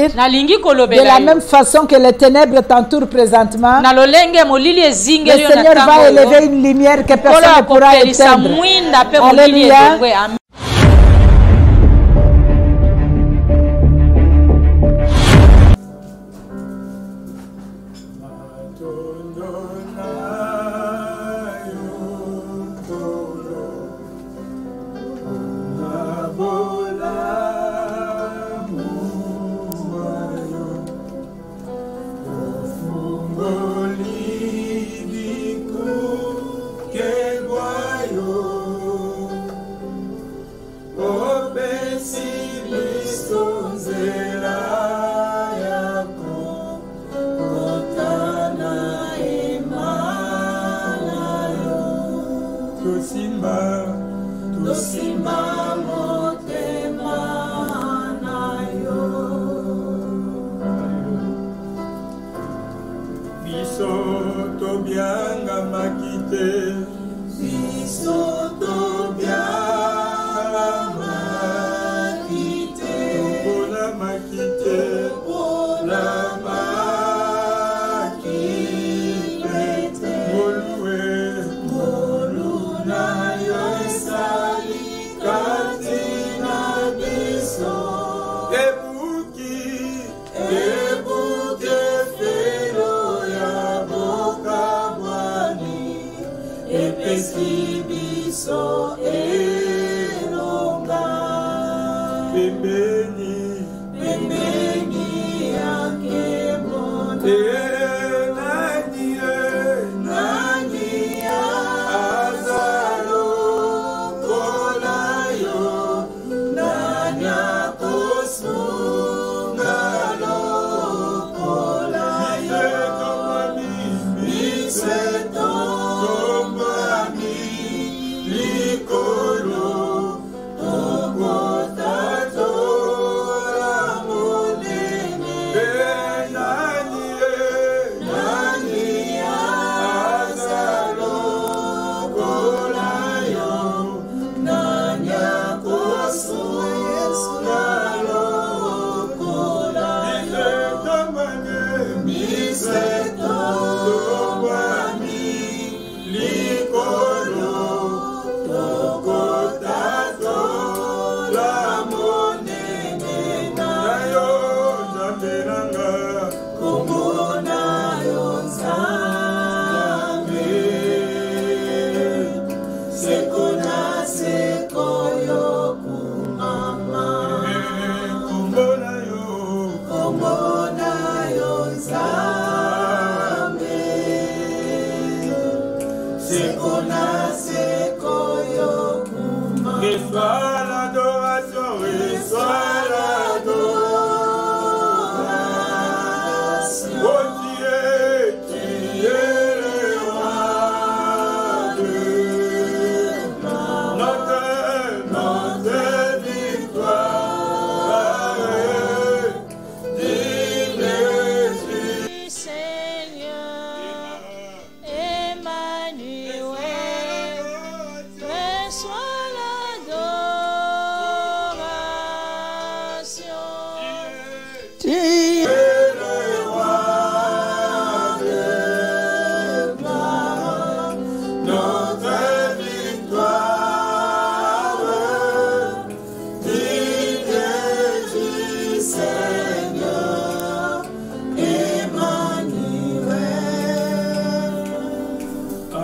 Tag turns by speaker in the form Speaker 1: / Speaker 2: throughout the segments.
Speaker 1: dire de la même façon que les ténèbres t'entourent présentement, le Seigneur va élever une lumière que personne ne pourra éteindre. Alléluia.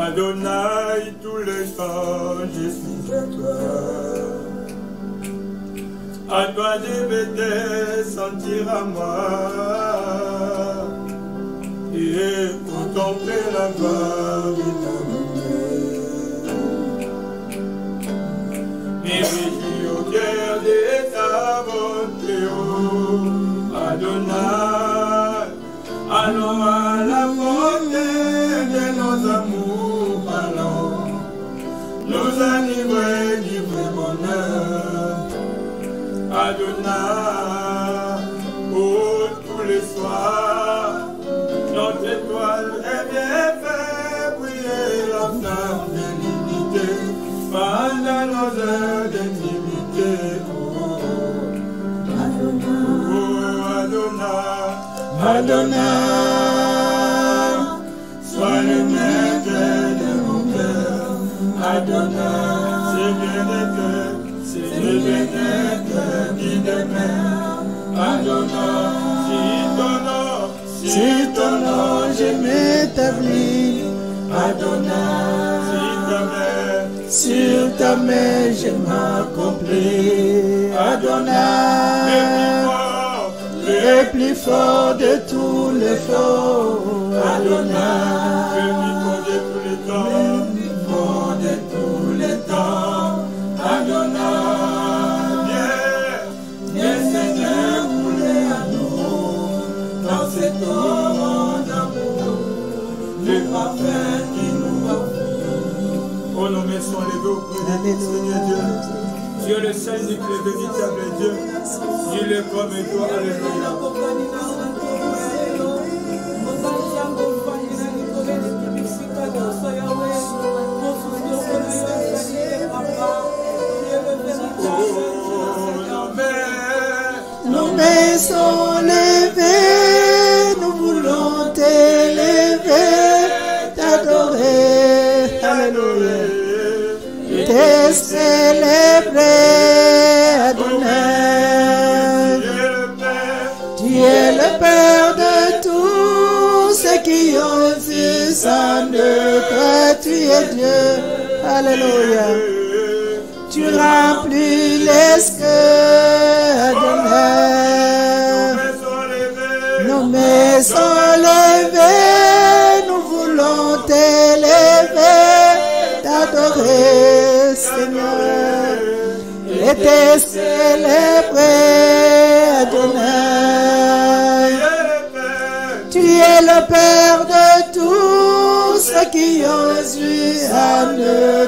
Speaker 2: Adonai, tous les temps, je suis à toi. À toi de me sentir à moi et contempler la gloire de ta bonté. Mais réjouis au cœur de ta bonté, oh Adonai, allons à la portée de nos amours parlants, nous enivrer du vrai bonheur. Adonai, oh tous les soirs, notre étoile est bien fait briller la flamme de l'unité pendant nos heures d'intimité. Oh Adonai, oh Adonai. Adonai, sois le maître de mon cœur. Adonai, c'est le bien-être qui demeure. Adonai, si ton nom je m'établis. Adonai, sur ta main je m'accomplis. Adonai, le plus fort de tous les forts. Adonai, le plus fort de tous les temps. Le plus fort de tous les temps. Adonai, viens Seigneur couler à nous dans cet torrent d'amour, le parfum qui nous va. Oh, nos mains sont levées auprès de Seigneur Dieu. Dieu le seul, le véritable Dieu. Il est comme toi, alléluia. Nos mains sont levées, nous voulons t'élever, t'adorer, alléluia. Te célébrer, Adonai. Tu es le Père de tous ceux qui ont vu sans de toi, tu es Dieu, alléluia. Tu remplis les cieux, Adonai. Nos mains sont levées, nous voulons t'élever, t'adorer, Seigneur, et te célébrer, Adonai. Tu es le Père de tous ceux qui ont vu en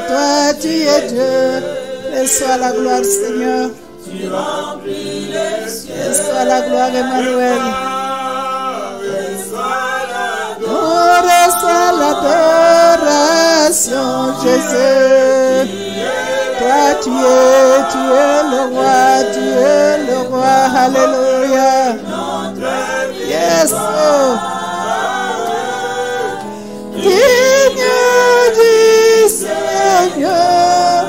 Speaker 2: toi, tu es Dieu. Et soit la gloire, Seigneur. Tu remplis les cieux. Et soit la gloire, Emmanuel. Reçois l'adoration, Jésus. Toi, tu es le roi, tu es le roi. Alléluia. Yes, oh. Digne du Seigneur.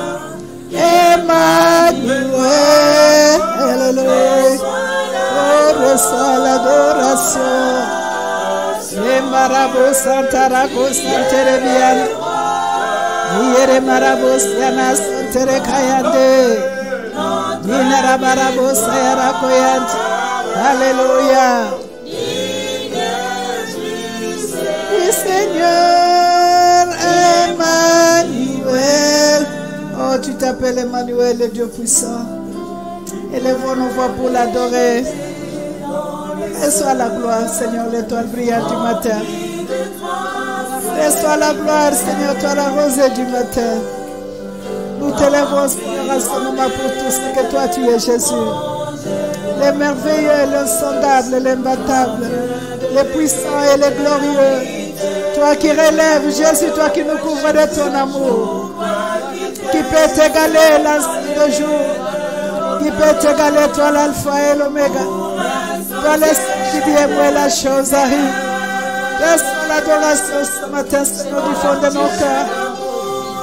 Speaker 2: Emmanuel, alléluia. Oh, reçois l'adoration. Les marabouts santarabouts santerebiana. Yere marabouts yana santere kayande. Dinara marabouts sayara koyant. Alléluia. Du Seigneur Emmanuel. Oh, tu t'appelles Emmanuel, le Dieu puissant. Élevons nos voix pour l'adorer. Reçois la gloire, Seigneur, l'étoile brillante du matin. Reçois la gloire, Seigneur, toi la rosée du matin. Nous t'élèvons, Seigneur, à ce moment pour tout ce que toi tu es, Jésus. Les merveilleux, l'insondable, l'imbattable, les puissants et les glorieux. Toi qui relèves, Jésus, toi qui nous couvres de ton amour. Qui peut t'égaler l'ancien de jour. Qui peut t'égaler, toi l'alpha et l'oméga. Toi l'esprit qui dit moi la chose arrive. Reçois l'adoration ce matin, Seigneur, du fond de nos cœurs.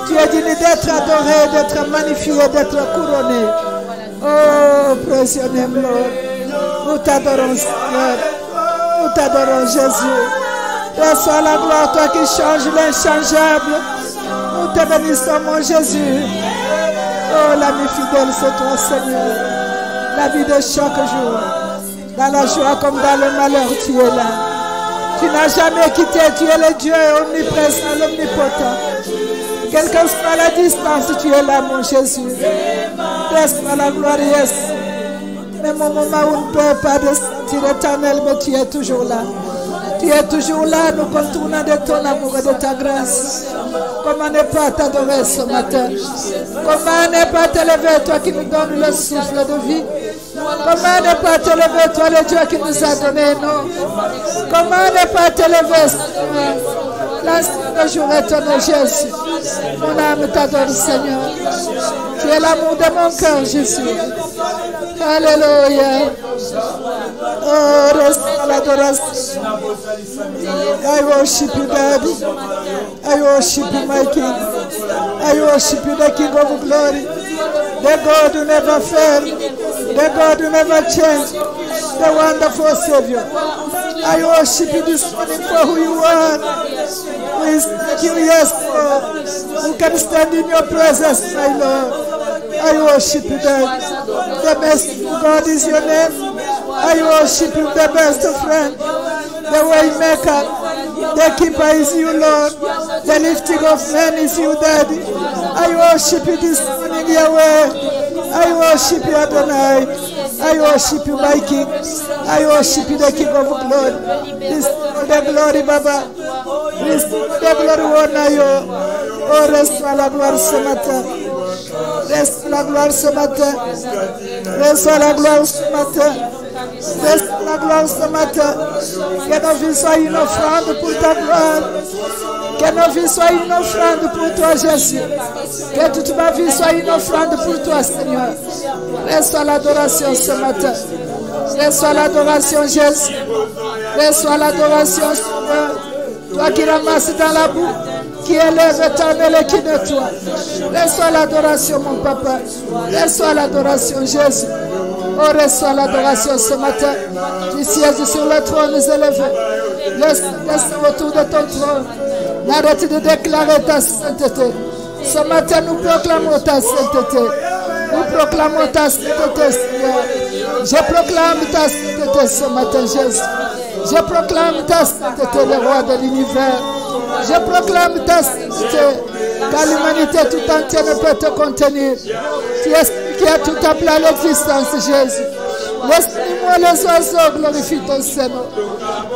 Speaker 2: Tu es digne d'être adoré, d'être magnifié, d'être couronné. Oh, précieux Lord. Nous t'adorons, Seigneur. Nous t'adorons, Jésus. Reçois la gloire, toi qui changes l'inchangeable. Nous te bénissons, mon Jésus. Oh, l'ami fidèle, c'est toi, Seigneur. La vie de chaque jour. Dans la joie comme dans le malheur, tu es là. Tu n'as jamais quitté, tu es le Dieu omniprésent, l'omnipotent. Quelle que soit la distance, tu es là, mon Jésus. Reçois la gloire, yes. Même au moment où on ne peut pas descendre éternel, mais tu es toujours là. Tu es toujours là, nous contournons de ton amour et de ta grâce. Comment ne pas t'adorer ce matin? Comment ne pas t'élever, toi qui nous donnes le souffle de vie? Comment ne pas t'élever, toi le Dieu qui nous a donné, non? Comment ne pas t'élever, Seigneur? L'ancien jour est ton nom, Jésus. Mon âme t'adore, Seigneur. Tu es l'amour de mon cœur, Jésus. Alléluia.
Speaker 3: Oh, reçois l'adoration. I worship you, Daddy. I worship you, my King. I worship you, the King of glory. The God who never failed. The God who never changed. The wonderful Savior. I worship you this morning for who you are. We thank you, yes, Lord. Who can stand in your presence, my Lord. I worship you, Daddy. The best God is your name. I worship you, the best friend. The way maker. The keeper is you, Lord. The lifting of men is you, Daddy. I worship you this morning, Yahweh. I worship you, Adonai. I worship you, my King. I worship you, the King of glory. This the glory, Baba. This the glory, Wonayo. Oh, reçois la gloire ce matin. Reçois la gloire ce matin. Reçois la gloire ce matin. Reçois la gloire ce matin. Que nos vies soient une offrande pour ta gloire. Que nos vies soient une offrande pour toi, Jésus. Que toute ma vie soit une offrande pour toi, Seigneur. Reçois l'adoration ce matin. Reçois l'adoration, Jésus. Reçois l'adoration, Seigneur. Toi qui ramasses dans la boue, qui élève éternel et qui nettoie. Reçois l'adoration, mon papa. Reçois l'adoration, Jésus. Oh, reçois l'adoration ce matin. Tu sièges sur le trône élevé. Laisse autour de ton trône. N'arrête de déclarer ta sainteté. Ce matin, nous proclamons ta sainteté. Nous proclamons ta sainteté, Seigneur. Je proclame ta sainteté ce matin, Jésus. Je proclame ta sainteté, le roi de l'univers. Je proclame ta sainteté, car l'humanité tout entière ne peut te contenir. Tu es celui qui a tout appelé à l'existence, Jésus. Laisse-moi les oiseaux glorifient ton Seigneur.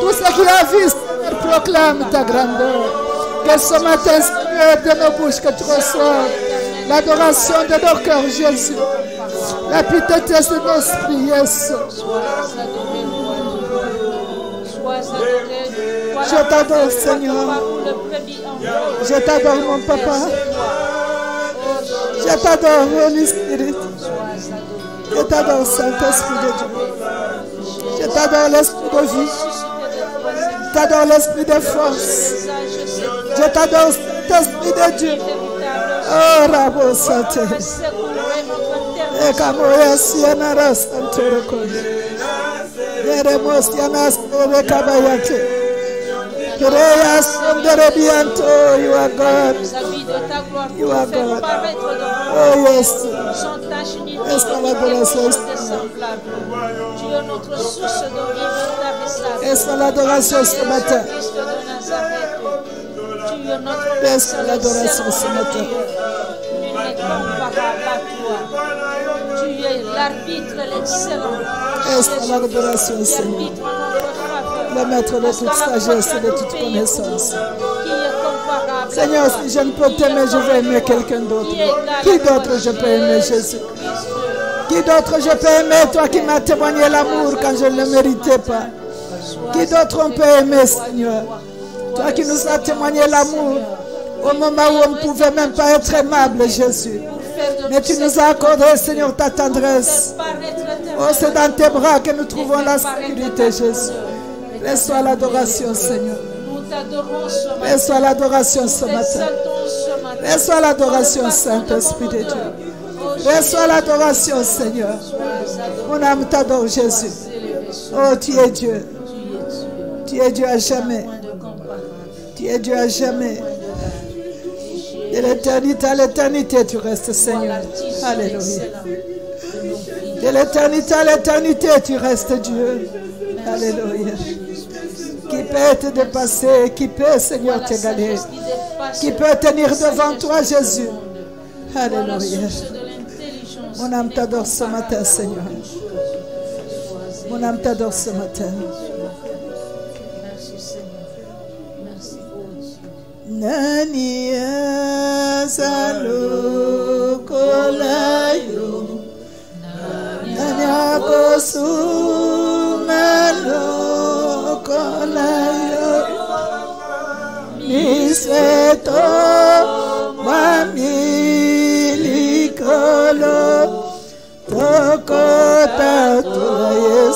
Speaker 3: Tout ce qui a vu, Seigneur, proclame ta grandeur. Que ce matin, Seigneur, de nos bouches, que tu reçoives l'adoration de nos cœurs, Jésus. La pitié de nos esprits, Jésus. Je t'adore, Seigneur. Je t'adore, mon papa. Je t'adore, Holy Spirit. Je t'adore, Saint-Esprit de Dieu. Je t'adore, l'Esprit de vie. Je t'adore, l'Esprit de force. Je t'adore, Saint-Esprit de Dieu. Oh, Rabo Santé. Et Kamoya Sianara Santé Reconde. Yeremos Yanas Rekabayate. Prayers from the Rebianto, you are God. You are God. Oh yes. Est-ce que l'adoration est-ce que l'adoration ce matin? Est-ce que l'adoration ce matin?
Speaker 1: Tu es l'arbitre, l'excellent.
Speaker 3: Est-ce que l'adoration, Seigneur? Le maître de toute sagesse et de toute connaissance. Seigneur, si je ne peux t'aimer, je vais aimer quelqu'un d'autre. Qui d'autre je peux aimer, Jésus? Qui d'autre je peux aimer, toi qui m'as témoigné l'amour quand je ne le méritais pas? Qui d'autre on peut aimer, Seigneur? Toi qui nous as témoigné l'amour au moment où on ne pouvait même pas être aimable, Jésus. Mais tu nous as accordé, Seigneur, ta tendresse. Oh, c'est dans tes bras que nous trouvons la sécurité, Jésus. Reçois l'adoration, Seigneur. Reçois l'adoration ce matin. Reçois l'adoration, Saint-Esprit de Dieu. Reçois l'adoration, Seigneur. Mon âme t'adore, Jésus. Oh, tu es Dieu. Tu es Dieu à jamais. Tu es Dieu à jamais. De l'éternité à l'éternité, tu restes, Seigneur. Alléluia. De l'éternité à l'éternité, tu restes Dieu. Alléluia. Qui peut te dépasser? Qui peut, Seigneur, t'égaler? Qui peut tenir devant toi, Jésus? Alléluia. Mon âme t'adore ce matin, Seigneur. Mon âme t'adore ce matin. Nani azalu kolayo, nani akosu malo kolayo, miseto mamili kolo, tokota toye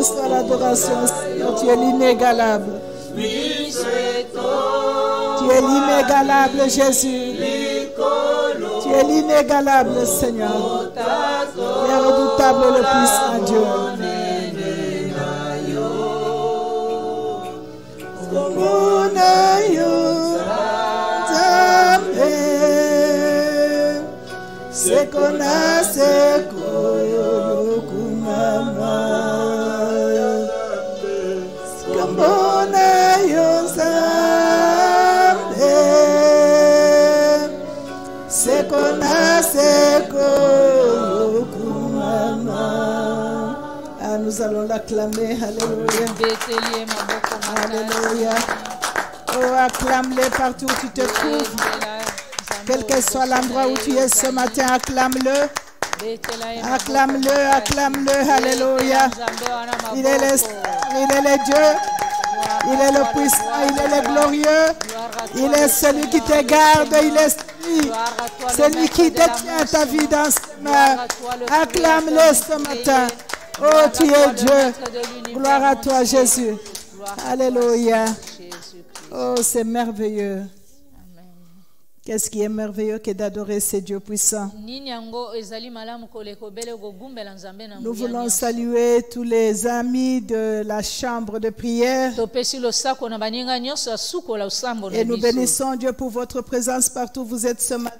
Speaker 3: te soit l'adoration, Seigneur. Tu es l'inégalable. Tu es l'inégalable, Jésus. Tu es l'inégalable, Seigneur. Tu es redoutable, le puissant Dieu. C'est qu'on a, c'est nous allons l'acclamer. Alléluia. Alléluia. Oh, acclame-le partout où tu te trouves. Quel que soit l'endroit où tu es ce matin, acclame-le. Acclame-le, acclame-le. Alléluia. Il est le Dieu. Il est le puissant, il est le glorieux. Il est celui qui te garde. Il est celui qui détient ta vie dans ses mains. Acclame-le ce matin. Oh, tu es Dieu. Gloire à toi, Jésus. Alléluia. Oh, c'est merveilleux. Qu'est-ce qui est merveilleux que d'adorer ces dieux puissants. Nous voulons saluer tous les amis de la chambre de prière. Et nous bénissons Dieu pour votre présence partout où vous êtes ce matin.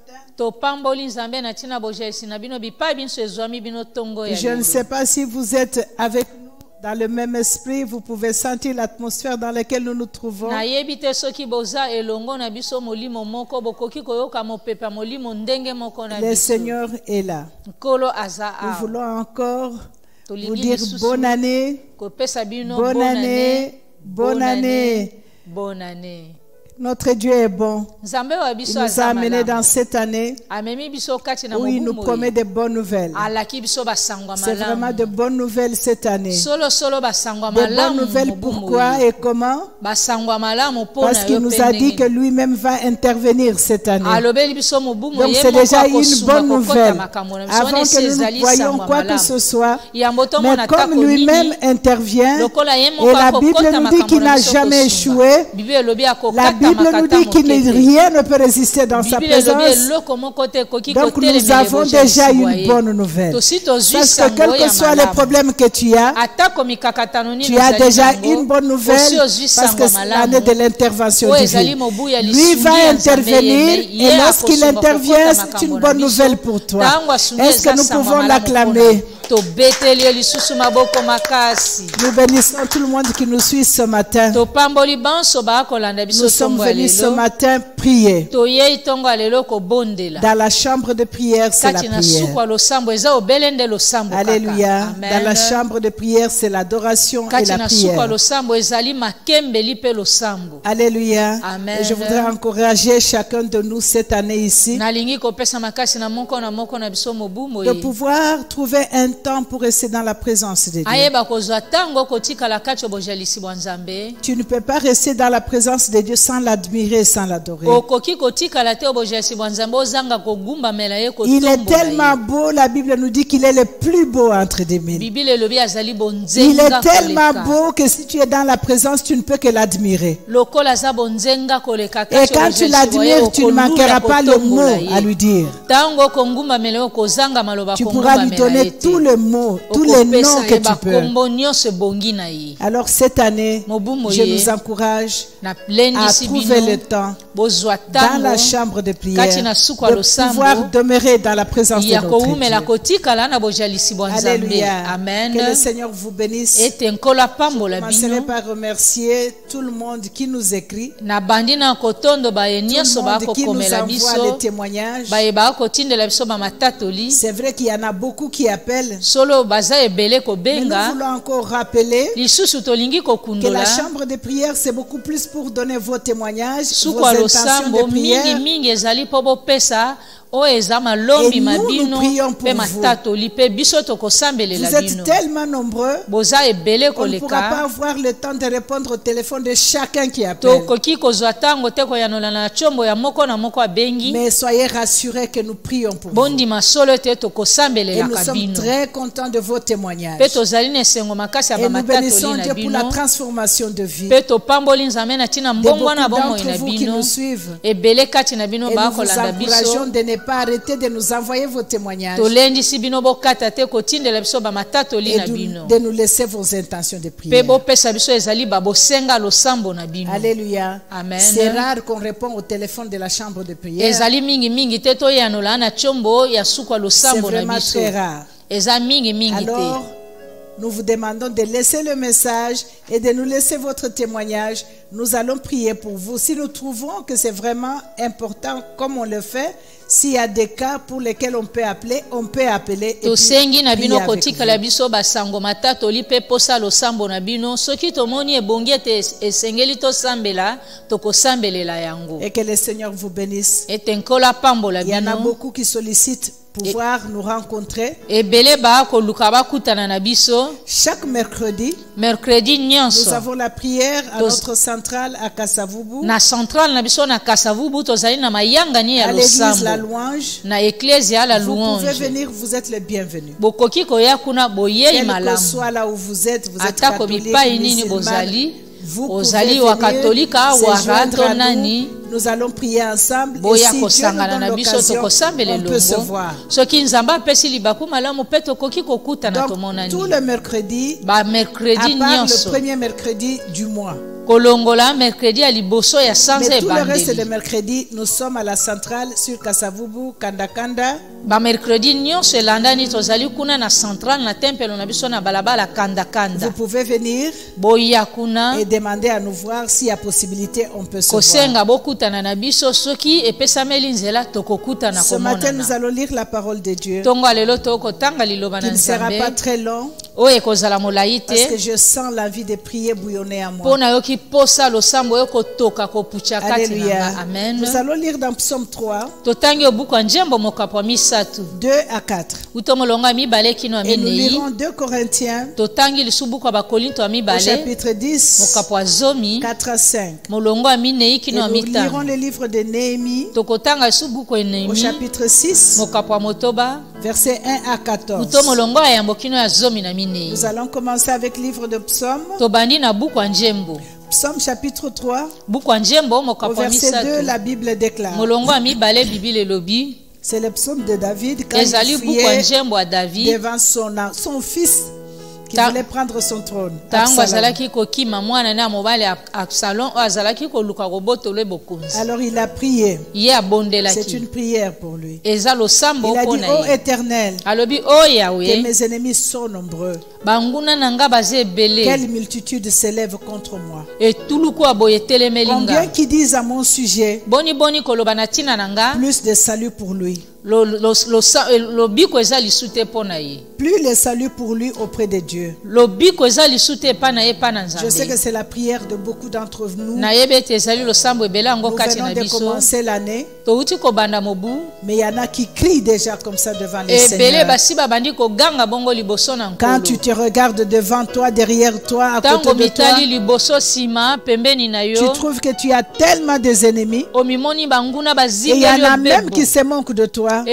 Speaker 3: Je ne sais pas si vous êtes avec nous dans le même esprit, vous pouvez sentir l'atmosphère dans laquelle nous nous trouvons. Le Seigneur est là. Nous voulons encore vous dire bonne année, bonne année, bonne année, bonne année. Notre Dieu est bon. Il nous a amenés dans cette année où il nous promet de bonnes nouvelles. C'est vraiment de bonnes nouvelles cette année. De bonnes nouvelles pourquoi et comment? Parce qu'il nous a dit que lui-même va intervenir cette année. Donc c'est déjà une bonne nouvelle. Avant que nous voyions quoi que ce soit, mais comme lui-même intervient, et la Bible nous dit qu'il n'a jamais échoué, la Bible nous dit que rien ne peut résister dans sa présence. Donc nous avons déjà une bonne nouvelle. Parce que quel que soit le problème que tu as déjà une bonne nouvelle parce que c'est l'année de l'intervention divine. Lui va intervenir et lorsqu'il intervient, c'est une bonne nouvelle pour toi. Est-ce que nous pouvons l'acclamer? Nous bénissons tout le monde qui nous suit ce matin. Nous sommes venus ce matin prier. Dans la chambre de prière, c'est la prière. Alléluia. Dans la chambre de prière, c'est l'adoration et la prière. Alléluia. Et je voudrais encourager chacun de nous cette année ici de pouvoir trouver un temps pour rester dans la présence de Dieu. Tu ne peux pas rester dans la présence de Dieu sans l'admirer, sans l'adorer. Il est tellement beau, la Bible nous dit qu'il est le plus beau entre des mille. Il est tellement beau que si tu es dans la présence, tu ne peux que l'admirer. Et quand tu l'admires, tu ne manqueras pas le mot à lui dire. Tu pourras lui donner tous les mots, tous les noms que tu peux. Alors cette année, je nous encourage à trouver le temps dans la chambre de prière de pouvoir demeurer dans la présence de notre Dieu. Alléluia. Amen. Que le Seigneur vous bénisse. Je commencerai par remercier tout le monde qui nous écrit, tout le monde qui nous envoie des témoignages. C'est vrai qu'il y en a beaucoup qui appellent, mais nous voulons encore rappeler que la chambre de prière c'est beaucoup plus pour donner vos témoignages, vos intentions de prière. Et nous, nous prions pour vous. Vous êtes tellement nombreux qu'on ne pourra pas avoir le temps de répondre au téléphone de chacun qui appelle. Mais soyez rassurés que nous prions pour vous. Et nous sommes très contents de vos témoignages. Et nous bénissons Dieu pour la transformation de vie. De beaucoup d'entre vous qui nous suivent. Et nous vous encourageons de ne pas arrêter de nous envoyer vos témoignages. Et de nous laisser vos intentions de prière. Alléluia. C'est rare qu'on répond au téléphone de la chambre de prière. C'est vraiment très rare. Alors, nous vous demandons de laisser le message et de nous laisser votre témoignage. Nous allons prier pour vous. Si nous trouvons que c'est vraiment important, comme on le fait, s'il y a des cas pour lesquels on peut appeler et puis prier avec vous. Et que le Seigneur vous bénisse. Il y en a beaucoup qui sollicitent pouvoir nous rencontrer. Chaque mercredi, nous avons la prière à notre centrale à Kasavubu. À l'église La Louange. Vous pouvez venir, vous êtes les bienvenus. Quel que soit là où vous êtes catholique, musulman, vous pouvez venir, nous allons prier ensemble et si Dieu nous donne l'occasion, on peut se voir. Donc, tout le mercredi, à part le premier mercredi du mois. Mais tout le reste des mercredis, nous sommes à la centrale sur Kasavubu, Kandakanda. Vous pouvez venir et demander à nous voir s'il y a possibilité, on peut se voir. Ce matin, nous allons lire la parole de Dieu. Qui ne sera pas très long. Parce que je sens la vie de prier bouillonner à moi. Alléluia. Nous allons lire dans Psaume 3, 2 à 4. Et nous lirons 2 Corinthiens, au chapitre 10, 4 à 5. Et nous lirons le livre de Néhémie, au chapitre 6, versets 1 à 14. Nous allons commencer avec le livre de Psaume. Psaume chapitre 3, au verset 2, la Bible déclare. C'est le psaume de David quand il priait devant son fils qui voulait prendre son trône. Alors il a prié. C'est une prière pour lui. Il a dit, ô Éternel, que mes ennemis sont nombreux. Quelle multitude s'élève contre moi. Combien qui disent à mon sujet plus de salut pour lui. Plus le salut pour lui auprès de Dieu. Je sais que c'est la prière de beaucoup d'entre nous. Nous venons de commencer l'année. Mais il y en a qui crient déjà comme ça devant le Seigneur. Quand tu te regardes devant toi, derrière toi, à côté de toi, tu trouves que tu as tellement des ennemis. Et il y en a même qui se moquent de toi en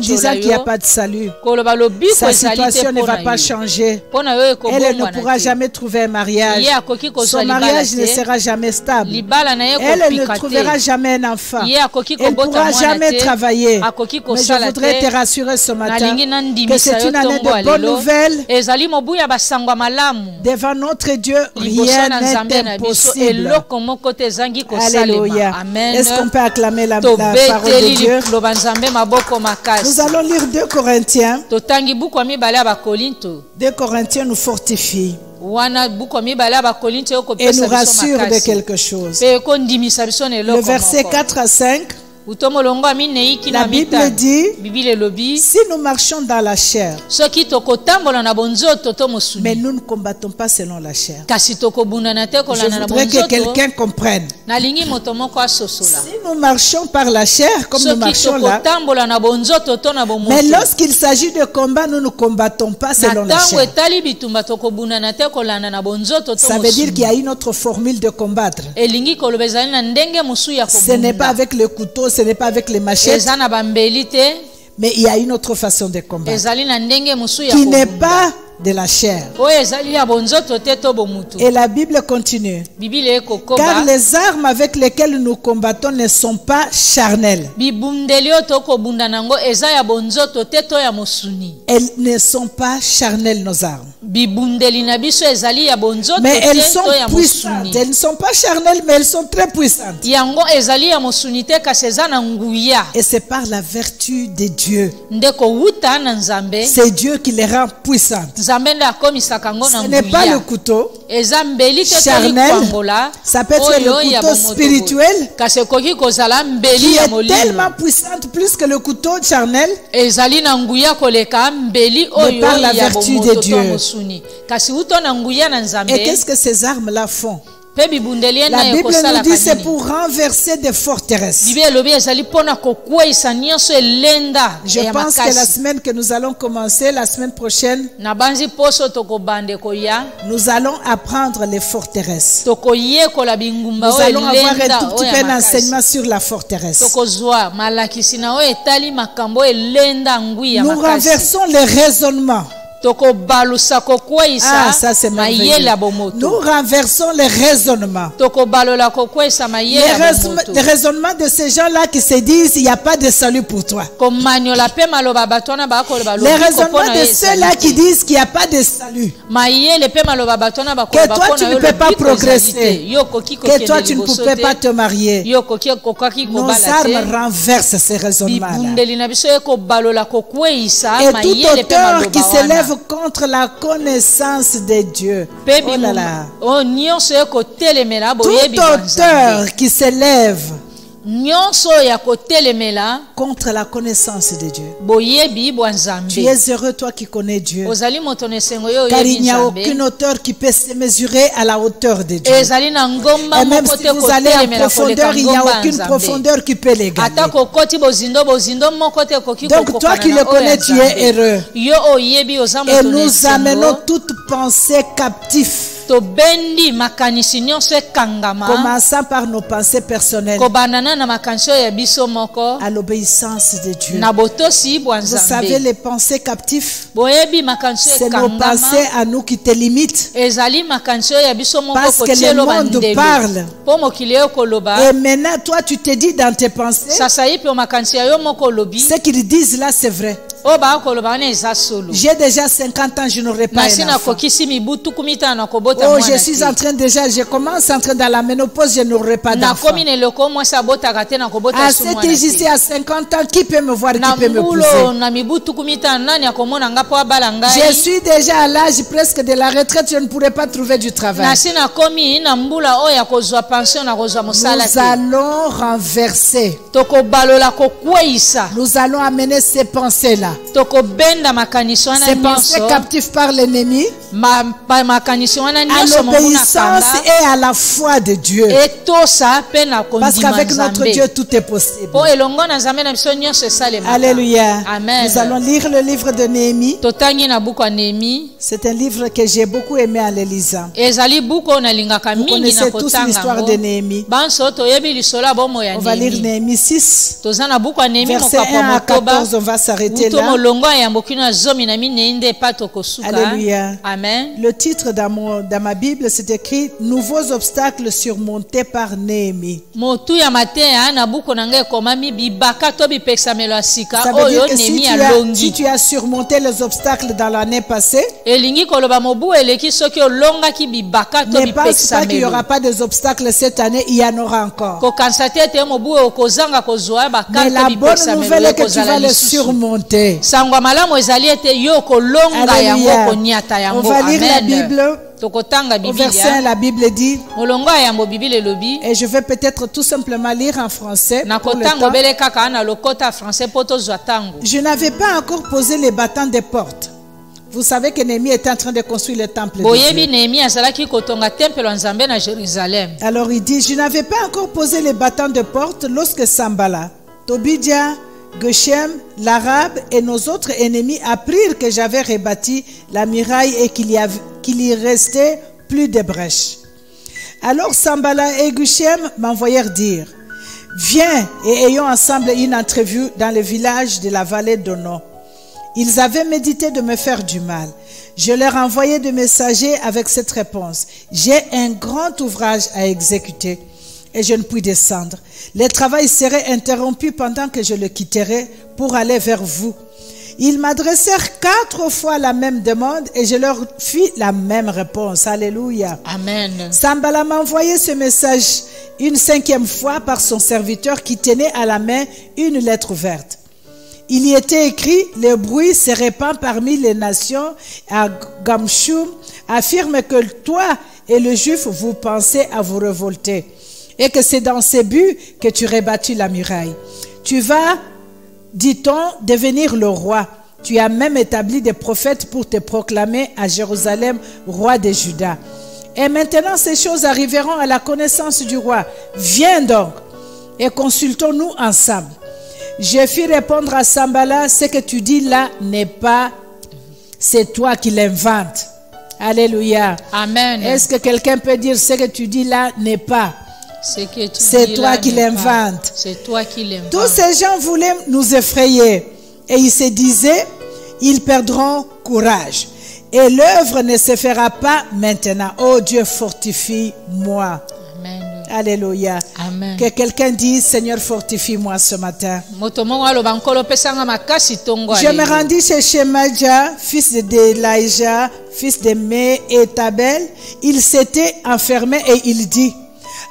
Speaker 3: disant qu'il n'y a pas de salut. Sa situation ne va pas changer. Elle ne pourra jamais trouver un mariage. Son mariage ne sera jamais stable. Elle ne trouvera jamais un enfant. Elle ne pourra jamais travailler. Mais je voudrais te rassurer ce matin que c'est une année de bonnes nouvelles. Devant notre Dieu, rien n'est impossible. Alléluia. Est-ce qu'on peut acclamer la parole de Dieu? Nous allons lire 2 Corinthiens. 2 Corinthiens nous fortifie et nous rassure de quelque chose. Le verset 4 à 5 La Bible dit, si nous marchons dans la chair, mais nous ne combattons pas selon la chair. Je voudrais que quelqu'un comprenne. Si nous marchons par la chair, comme nous marchons là, mais lorsqu'il s'agit de combat, nous ne combattons pas selon la chair. Ça veut dire qu'il y a une autre formule de combattre. Ce n'est pas avec le couteau, ce n'est pas avec les machettes, mais il y a une autre façon de combattre qui n'est pas de la chair. Et la Bible continue. Car les armes avec lesquelles nous combattons ne sont pas charnelles. Elles ne sont pas charnelles, nos armes. Mais elles sont puissantes. Elles ne sont pas charnelles, mais elles sont très puissantes. Et c'est par la vertu de Dieu. C'est Dieu qui les rend puissantes. Ce n'est pas le couteau charnel, ça peut être le couteau spirituel qui est tellement puissante plus que le couteau charnel, mais par la vertu de Dieu. Et qu'est-ce que ces armes-là font? La Bible nous dit c'est pour renverser des forteresses. Je pense que la semaine que nous allons commencer, la semaine prochaine, nous allons apprendre les forteresses. Nous allons avoir un tout petit peu d'enseignement sur la forteresse. Nous renversons les raisonnements. Ah, ça c'est merveilleux. Nous renversons les raisonnements. Les raisonnements de ces gens-là qui se disent il n'y a pas de salut pour toi. Les raisonnements de ceux-là qui disent qu'il n'y a pas de salut. Que toi tu ne peux pas progresser. Que toi tu ne peux pas te marier. Nos armes renversent ces raisonnements-là. Et tout auteur qui s'élève contre la connaissance de Dieu. Oh là là. Tout auteur qui s'élève contre la connaissance de Dieu. Tu es heureux, toi qui connais Dieu, car il n'y a aucun auteur qui peut se mesurer à la hauteur de Dieu. Et même si vous allez en profondeur, il n'y a aucune profondeur qui peut les gagner. Donc toi qui le connais, tu es heureux. Et nous amenons toute pensée captive, commençant par nos pensées personnelles, à l'obéissance de Dieu. Vous savez, les pensées captives, c'est nos pensées à nous qui te limitent, parce que le monde parle. Et maintenant toi tu te dis dans tes pensées, ce qu'ils disent là c'est vrai. J'ai déjà 50 ans, je n'aurai pas un enfant. Oh, je suis en train déjà, je commence en train dans la ménopause, je n'aurai pas d'enfant. À cet âge ici, à 50 ans, qui peut me voir, qui peut m'épouser? Je suis déjà à l'âge presque de la retraite, je ne pourrai pas trouver du travail. Nous allons renverser. Nous allons amener ces pensées-là. Ces pensées captives par l'ennemi à l'obéissance et à la foi de Dieu. Parce qu'avec notre Dieu tout est possible. Alléluia.
Speaker 1: Amen.
Speaker 3: Nous allons lire le livre de Néhémie. C'est un livre que j'ai beaucoup aimé en le lisant. Vous connaissez tous l'histoire de Néhémie. On va lire Néhémie 6, verset 1 à 14, on va s'arrêter là. Alléluia.
Speaker 1: Amen.
Speaker 3: Le titre dans ma Bible, c'est écrit Nouveaux obstacles surmontés par Néhémie. Ça veut dire que si tu as surmonté les obstacles dans l'année passée, ne pense pas qu'il n'y aura pas des obstacles cette année, il y en aura encore. Mais la bonne nouvelle est que tu vas les surmonter. Alléluia. On va lire la Bible Au verset 1, la Bible dit, et je vais peut-être tout simplement lire en français pour le temps. Je n'avais pas encore posé les battants des portes. Vous savez que Néhémie était en train de construire le temple de Dieu. Alors il dit, je n'avais pas encore posé les battants de porte lorsque Sanballat, Tobidja, Geshem, l'Arabe et nos autres ennemis apprirent que j'avais rebâti la muraille et qu'il y restait plus de brèches. Alors Sanballat et Geshem m'envoyèrent dire, viens et ayons ensemble une entrevue dans le village de la vallée d'Ono. Ils avaient médité de me faire du mal. Je leur envoyai des messagers avec cette réponse. J'ai un grand ouvrage à exécuter et je ne puis descendre. Le travail serait interrompu pendant que je le quitterai pour aller vers vous. Ils m'adressèrent 4 fois la même demande et je leur fis la même réponse. Alléluia.
Speaker 1: Amen.
Speaker 3: Sanballat m'a envoyé ce message une 5e fois par son serviteur qui tenait à la main une lettre ouverte. Il y était écrit, le bruit se répand parmi les nations à Gamshum, affirme que toi et le Juif vous pensez à vous révolter et que c'est dans ces buts que tu rebâtis la muraille. Tu vas, dit-on, devenir le roi. Tu as même établi des prophètes pour te proclamer à Jérusalem roi de Juda. Et maintenant ces choses arriveront à la connaissance du roi. Viens donc et consultons-nous ensemble. Je fis répondre à Sanballat, ce que tu dis là n'est pas, c'est toi qui l'inventes. Alléluia.
Speaker 1: Amen.
Speaker 3: Est-ce que quelqu'un peut dire ce que tu dis là n'est pas? C'est toi qui l'inventes.
Speaker 1: C'est toi qui l'inventes.
Speaker 3: Tous ces gens voulaient nous effrayer et ils se disaient, ils perdront courage et l'œuvre ne se fera pas maintenant. Oh Dieu, fortifie-moi.
Speaker 1: Amen.
Speaker 3: Alléluia.
Speaker 1: Amen.
Speaker 3: Que quelqu'un dise, Seigneur, fortifie-moi ce matin. Je me rendis chez Shemaja, fils d'Elijah, fils de Mé et Tabel. Il s'était enfermé et il dit,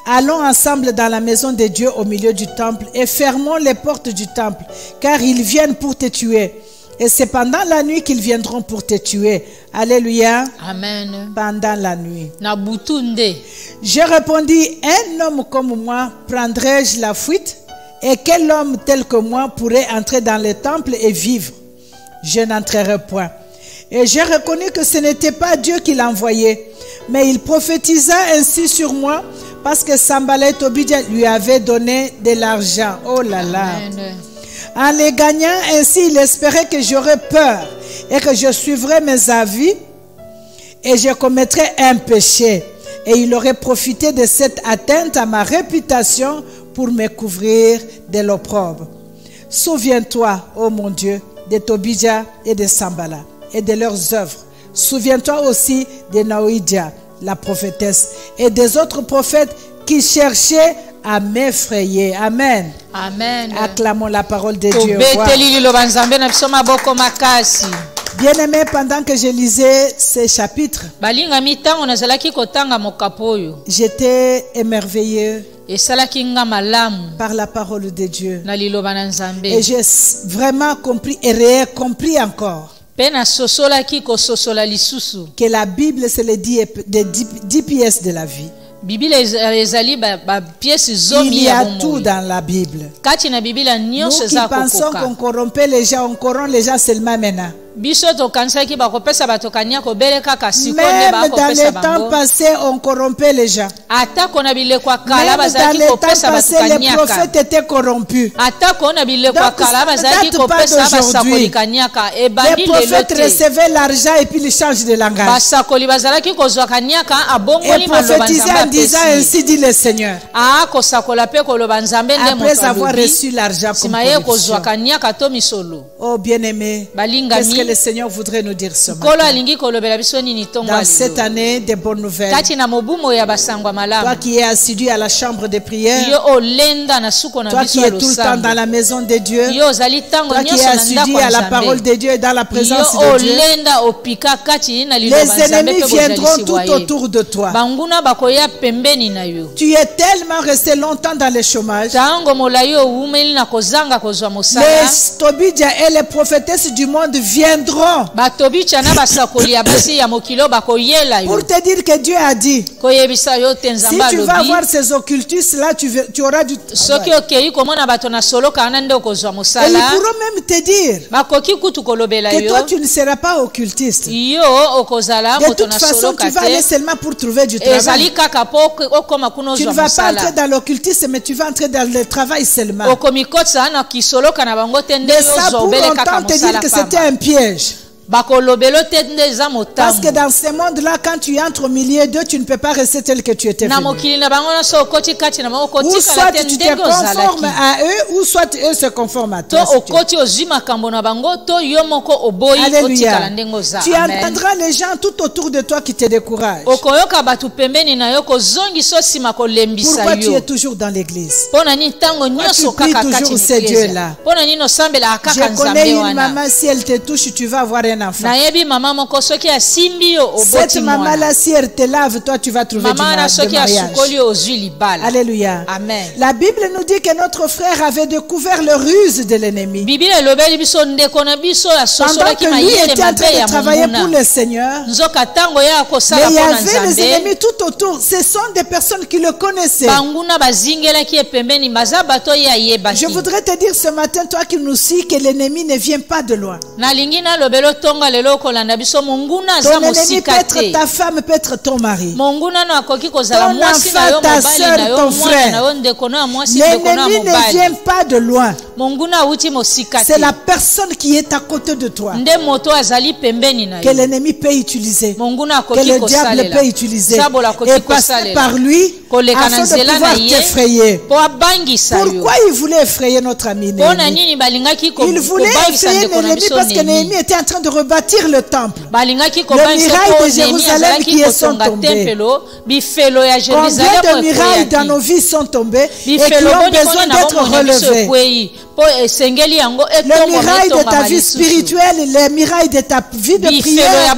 Speaker 3: allons ensemble dans la maison de Dieu au milieu du temple et fermons les portes du temple, car ils viennent pour te tuer. Et c'est pendant la nuit qu'ils viendront pour te tuer. Alléluia.
Speaker 1: Amen.
Speaker 3: Pendant la nuit.
Speaker 1: Nabutunde.
Speaker 3: Je répondis, un homme comme moi prendrais-je la fuite? Et quel homme tel que moi pourrait entrer dans le temple et vivre? Je n'entrerai point. Et j'ai reconnu que ce n'était pas Dieu qui l'envoyait, mais il prophétisa ainsi sur moi parce que Sanballat et Tobidja lui avaient donné de l'argent. Oh là là.
Speaker 1: Amen.
Speaker 3: En les gagnant ainsi, il espérait que j'aurais peur et que je suivrais mes avis et je commettrais un péché. Et il aurait profité de cette atteinte à ma réputation pour me couvrir de l'opprobre. Souviens-toi, ô mon Dieu, de Tobidja et de Sanballat et de leurs œuvres. Souviens-toi aussi de Noïdia, la prophétesse, et des autres prophètes qui cherchaient à m'effrayer. Amen.
Speaker 1: Amen.
Speaker 3: Acclamons la parole de Dieu. Bien-aimé, pendant que je lisais ces chapitres, j'étais émerveillé par la parole de Dieu. Et j'ai vraiment compris et récompris encore que la Bible, c'est les 10 pièces de la vie. Il y a tout dans la Bible. Nous qui pensons qu'on corrompait les gens, on corrompt les gens seulement maintenant. Même dans les temps passés, on corrompait les gens. Même dans les temps passés, les prophètes étaient corrompus. Donc, ça ne date pas d'aujourd'hui. Les prophètes recevaient l'argent et puis ils changent de langage. Et prophétisaient en disant ainsi dit le Seigneur. Après avoir reçu l'argent comme condition. Oh bien-aimé, qu'est-ce que le Seigneur voudrait nous dire ce matin? Dans cette année de bonnes nouvelles, toi qui es assidu à la chambre de prière, toi qui es tout le temps dans la maison de Dieu, toi qui es assidu à la parole de Dieu et dans la présence de Dieu, les ennemis viendront tout autour de toi. Tu es tellement resté longtemps dans le chômage. Les Tobidja et les prophétesses du monde viennent viendront pour te dire que Dieu a dit. Si tu vas voir ces occultistes là, tu auras du travail. Et ils pourront même te dire que toi tu ne seras pas occultiste. De toute façon, tu vas aller seulement pour trouver du travail. Tu ne vas pas entrer dans l'occultisme, mais tu vas entrer dans le travail seulement. Mais ça pour longtemps te dire que c'était un piège. Parce que dans ce monde-là, quand tu entres au milieu d'eux, tu ne peux pas rester tel que tu étais venu. Ou soit tu te conformes à eux, ou soit eux se conforment à toi. Alléluia. Tu entendras les gens tout autour de toi qui te découragent. Pourquoi tu es toujours dans l'église? Pourquoi tu pries toujours ces dieux-là? Je connais une maman, si elle te touche, tu vas avoir un enfant. Cette maman-là, si elle te lave, toi tu vas trouver du mariage. Alléluia. Amen. La Bible nous dit que notre frère avait découvert le ruse de l'ennemi. Pendant que lui était en train de travailler pour le Seigneur, mais il y avait les ennemis tout autour. Ce sont des personnes qui le connaissaient. Je voudrais te dire ce matin, toi qui nous suis, que l'ennemi ne vient pas de loin. Ton ennemi peut être ta femme, peut être ton mari, ton enfant, ta soeur, ton frère. L'ennemi ne vient pas de loin. C'est la personne qui est à côté de toi que l'ennemi peut utiliser, que le diable peut utiliser et passer par lui afin de pouvoir t'effrayer. Pourquoi il voulait effrayer notre ami Néhémie? Il voulait effrayer Néhémie parce que Néhémie était en train de rebâtir le temple. Le mirail de Jérusalem qui sont tombés. Combien de mirailles dans nos vies sont tombés et qui ont besoin d'être relevés? Le mirail de ta vie spirituelle, le mirail de ta vie de prière,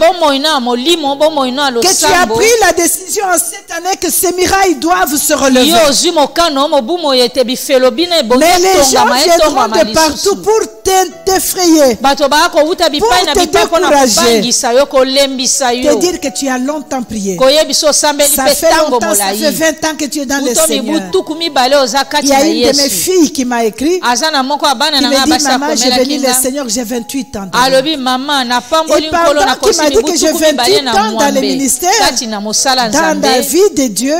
Speaker 3: que tu as pris la décision en cette année que ces mirailles doivent se relever. Mais les gens viendront de partout pour t'effrayer, pour te décourager, te dire que tu as longtemps prié. Ça fait longtemps, ça fait 20 ans que tu es dans le Seigneur. Il y a une de mes filles qui m'a écrit, qui me dit, maman, j'ai béni le Seigneur, j'ai 28 ans. Et pendant qu'il m'a dit que j'ai 28 ans dans le ministère, dans la vie de Dieu,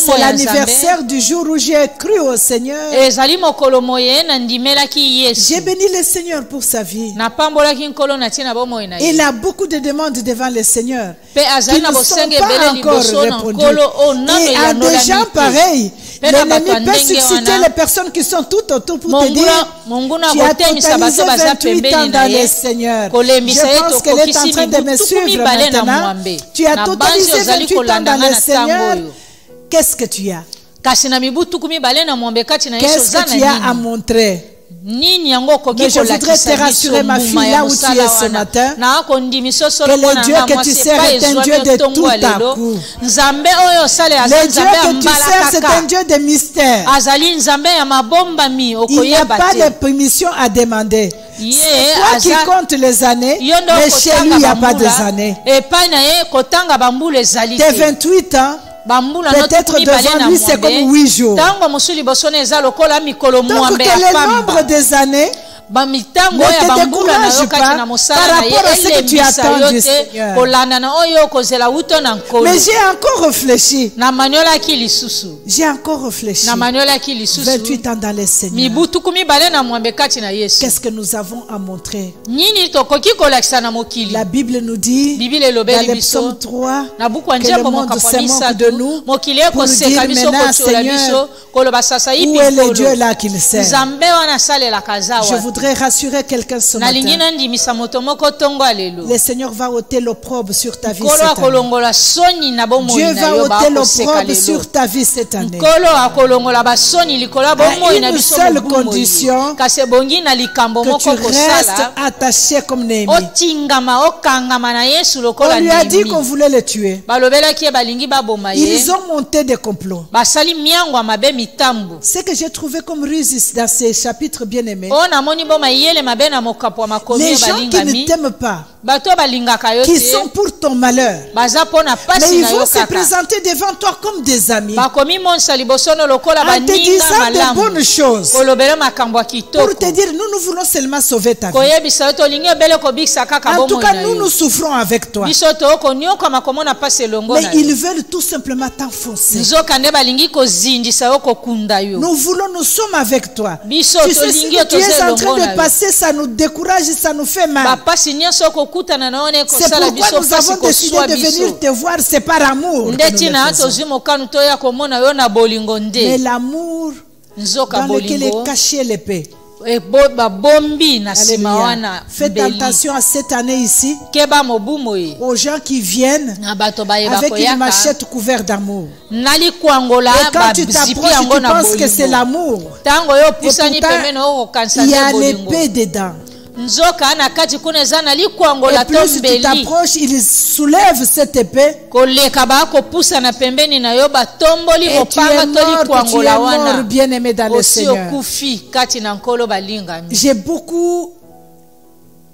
Speaker 3: c'est l'anniversaire du jour où j'ai cru au Seigneur. J'ai béni le Seigneur pour sa vie. Il a beaucoup de demandes devant le Seigneur qui ne sont pas encore répondues. Et à des gens pareils, l'ennemi peut susciter les personnes qui sont tout autour pour te dire, tu as totalisé 28 ans dans le Seigneur. Je pense qu'elle est en train de me suivre maintenant. Tu as totalisé 28 ans dans le Seigneur. Qu'est-ce que tu as? Qu'est-ce que tu as à montrer? Mais je voudrais te rassurer, ma fille, là où tu es ce matin, que le Dieu que tu sers est un Dieu de tout à coup. Le Dieu que tu sers, c'est un Dieu de mystère. Il n'y a pas de permission à demander. C'est toi qui comptes les années, mais chez lui, il n'y a pas des années. Tes 28 ans, peut-être devant lui c'est comme 8 jours. Donc que le nombre des années ne te décourage pas par rapport à ce que tu attends du Seigneur. Mais j'ai encore réfléchi. J'ai encore réfléchi. 28 ans dans le Seigneur. Qu'est-ce que nous avons à montrer? La Bible nous dit dans le psaume 3 que le monde se moque de nous pour dire maintenant, Seigneur, où est le Dieu là qu'il sert? Je voudrais rassurer quelqu'un ce matin. Le Seigneur va ôter l'opprobre sur ta vie cette année. Dieu va ôter l'opprobre sur ta vie cette année. À une seule condition, que tu restes attaché comme Néhémie. On lui a dit qu'on voulait le tuer. Ils ont monté des complots. Ce que j'ai trouvé comme ruse dans ces chapitres bien-aimés, Les gens qui ne t'aiment pas, qui sont pour ton malheur, mais ils vont se présenter devant toi comme des amis, en te disant de bonnes choses, pour te dire nous voulons seulement sauver ta vie. En tout cas, nous souffrons avec toi. Mais ils veulent tout simplement t'enfoncer. Nous sommes avec toi. Tu sais ce que tu es en train de passer, ça nous décourage, ça nous fait mal. C'est pourquoi nous avons décidé de venir te voir, c'est par amour. Mais l'amour dans lequel est cachée l'épée. Faites attention à cette année ici, aux gens qui viennent avec une machette couverte d'amour. Et quand tu t'approches, tu penses que c'est l'amour. Et pourtant, il y a l'épée dedans. Et plus tu t'approches, il soulève cette épée. Et tu es mort, bien-aimé dans le Seigneur. J'ai beaucoup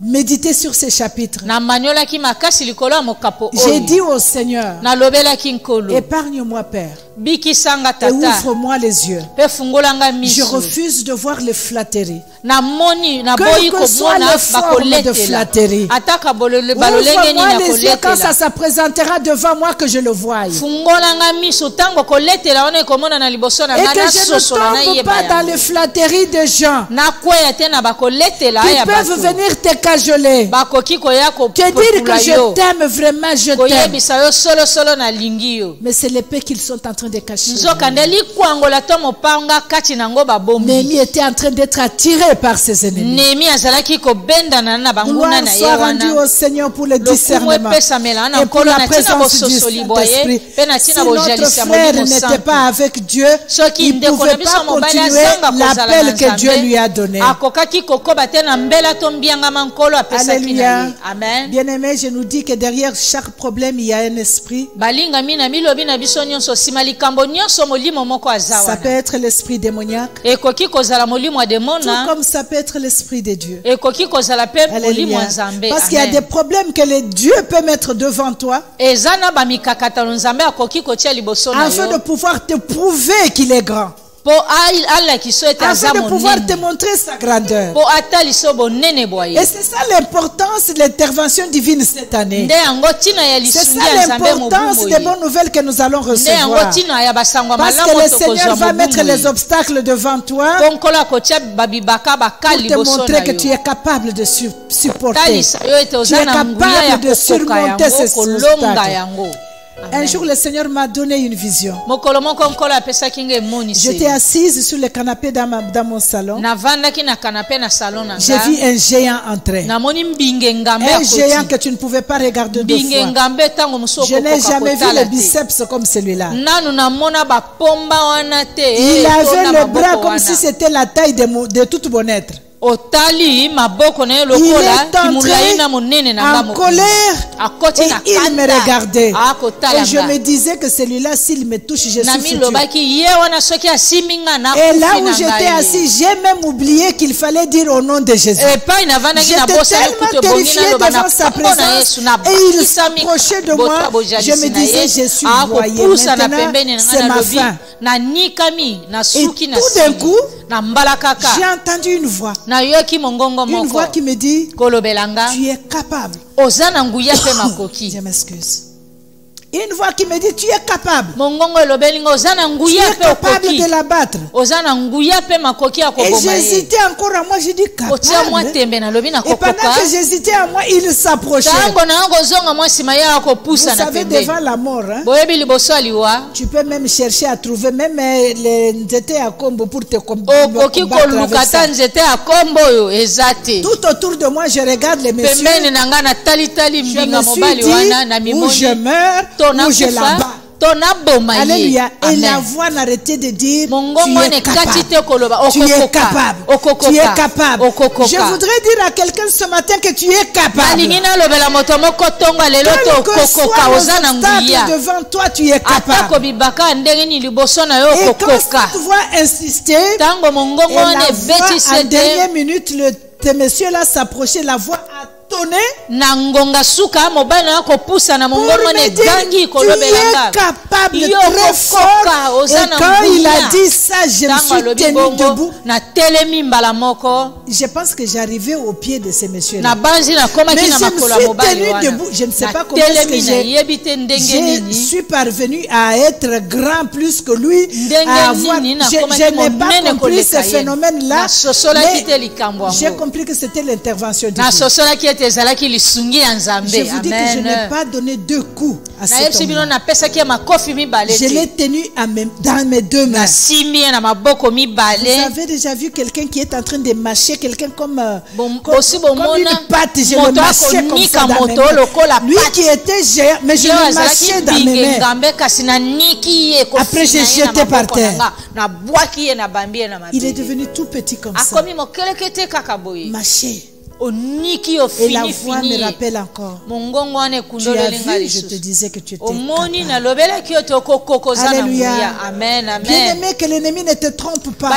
Speaker 3: médité sur ces chapitres. J'ai dit au Seigneur, épargne-moi, Père, et ouvre-moi les yeux. Je refuse de voir les flatteries. Quelle que soit la forme de flatterie, ouvre-moi les yeux quand ça se présentera devant moi, que je le voie. Et que je ne tombe pas dans les flatteries de gens qui peuvent venir te cajoler, te dire que je t'aime vraiment, je t'aime. Mais c'est l'épée qu'ils sont en train de cacher. Néhémie était en train d'être attiré par ses ennemis. Gloire soit rendue au Seigneur pour le discernement et pour la présence du Saint-Esprit. Si notre frère n'était pas avec Dieu, il ne pouvait pas continuer l'appel que Dieu lui a donné. Alléluia. Bien-aimé, je nous dis que derrière chaque problème, il y a un esprit. Ça peut être l'esprit démoniaque, tout comme ça peut être l'esprit de Dieu. Alléluia. Parce qu'il y a des problèmes que le Dieu peut mettre devant toi afin de pouvoir te prouver qu'il est grand, afin de pouvoir te montrer sa grandeur. Et c'est ça l'importance de l'intervention divine cette année. C'est ça l'importance des bonnes nouvelles que nous allons recevoir. Parce que le Seigneur va mettre les obstacles devant toi pour te montrer que tu es capable de supporter. Tu es capable de surmonter ces obstacles. Un jour, le Seigneur m'a donné une vision. J'étais assise sur le canapé dans mon salon. J'ai vu un géant entrer. Un géant que tu ne pouvais pas regarder deux fois. Je n'ai jamais vu le biceps comme celui-là. Il avait le bras comme si c'était la taille de tout mon être. Il est entré en colère et il me regardait. Et je me disais que celui-là, s'il me touche, je suis foutu. Et là où j'étais assis, j'ai même oublié qu'il fallait dire au nom de Jésus. J'étais tellement terrifié devant sa présence et il s'approchait de moi. Je me disais, je suis noyé. Maintenant, c'est ma fin. Et tout d'un coup, j'ai entendu une voix. Une voix qui me dit, tu es capable. Je m'excuse. Une voix qui me dit, tu es capable. Tu es capable de la battre. Et j'hésitais encore à moi, j'ai dit capable. Et pendant que j'hésitais à moi, il s'approchait. Vous savez, devant la mort, hein, tu peux même chercher à trouver même les nzete à combo pour te combattre avec ça. Tout autour de moi, je regarde les messieurs. Je me suis dit, où je meurs, où je la bats. Alléluia. Et la voix n'arrêtait de dire, tu es capable. Tu es capable. Tu es capable. Je voudrais dire à quelqu'un ce matin que tu es capable. Quel que soit l'obstacle devant toi, tu es capable. Et quand tu vois insister, et la voix, en dernière minute, ce monsieur-là s'approchait, la voix a tonné pour me dire, tu es capable très fort. Et quand il a dit ça, je me suis tenu debout. Je pense que j'arrivais au pied de ces messieurs-là. Mais je me suis tenu debout. Je ne sais pas comment est-ce que je suis parvenu à être grand plus que lui, à avoir... Je n'ai pas compris ce phénomène-là, mais j'ai compris que c'était l'intervention de Dieu. Je vous dis que je n'ai pas donné 2 coups à cet homme. Je l'ai tenu dans mes 2 mains. Vous avez déjà vu quelqu'un qui est en train de mâcher quelqu'un comme une pâte. Je le mâchais comme ça dans mes mains. Lui qui était géant, mais je le mâchais dans mes mains. Après j'ai jeté par terre. Il est devenu tout petit comme ça. Mâché. Et la voix me rappelle encore. Tu as vu, je te disais que tu étais capable. Alléluia. Amen. Bien-aimé, que l'ennemi ne te trompe pas.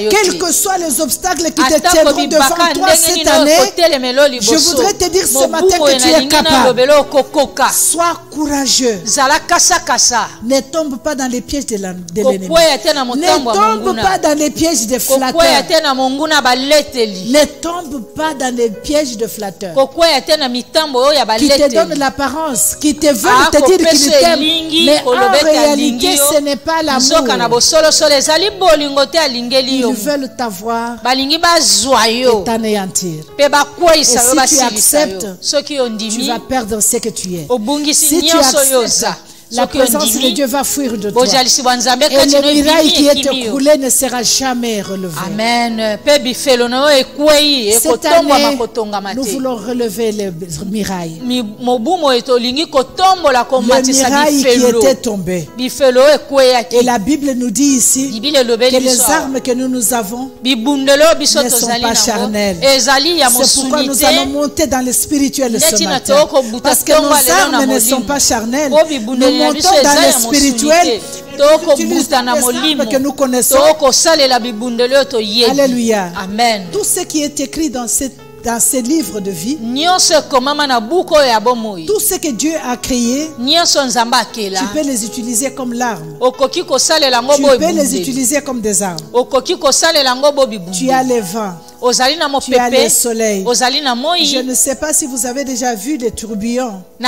Speaker 3: Quels que soient les obstacles qui te tiendront devant toi cette année, je voudrais te dire ce matin que tu es capable. Sois courageux. Ne tombe pas dans les pièges de l'ennemi. Ne tombe pas dans les pièges des flatteurs. Ne tombe pas dans les pièges de flatteurs qui te donnent l'apparence, qui te veulent te dire qu'ils t'aiment, mais en réalité ce n'est pas l'amour. Ils veulent t'avoir et t'anéantir. Et si tu acceptes, tu vas perdre ce que tu es. Si tu acceptes, la présence de Dieu va fuir de toi. Et le mirail qui est écroulé ne sera jamais relevé. Amen. Cette année, nous voulons relever le mirail. Le mirail qui était tombé. Et la Bible nous dit ici que les armes que nous avons ne sont pas charnelles. C'est pourquoi nous allons monter dans le spirituel ce matin. Parce que nos armes ne sont pas charnelles. Nous montons dans le spirituel, utilisons les armes que nous connaissons. Alléluia. Amen. Tout ce qui est écrit dans ces livres de vie, tout ce que Dieu a créé, tu peux les utiliser comme l'arme. Tu peux les utiliser comme des armes. Tu as les vents. Tu as le soleil. Je ne sais pas si vous avez déjà vu des tourbillons. Tu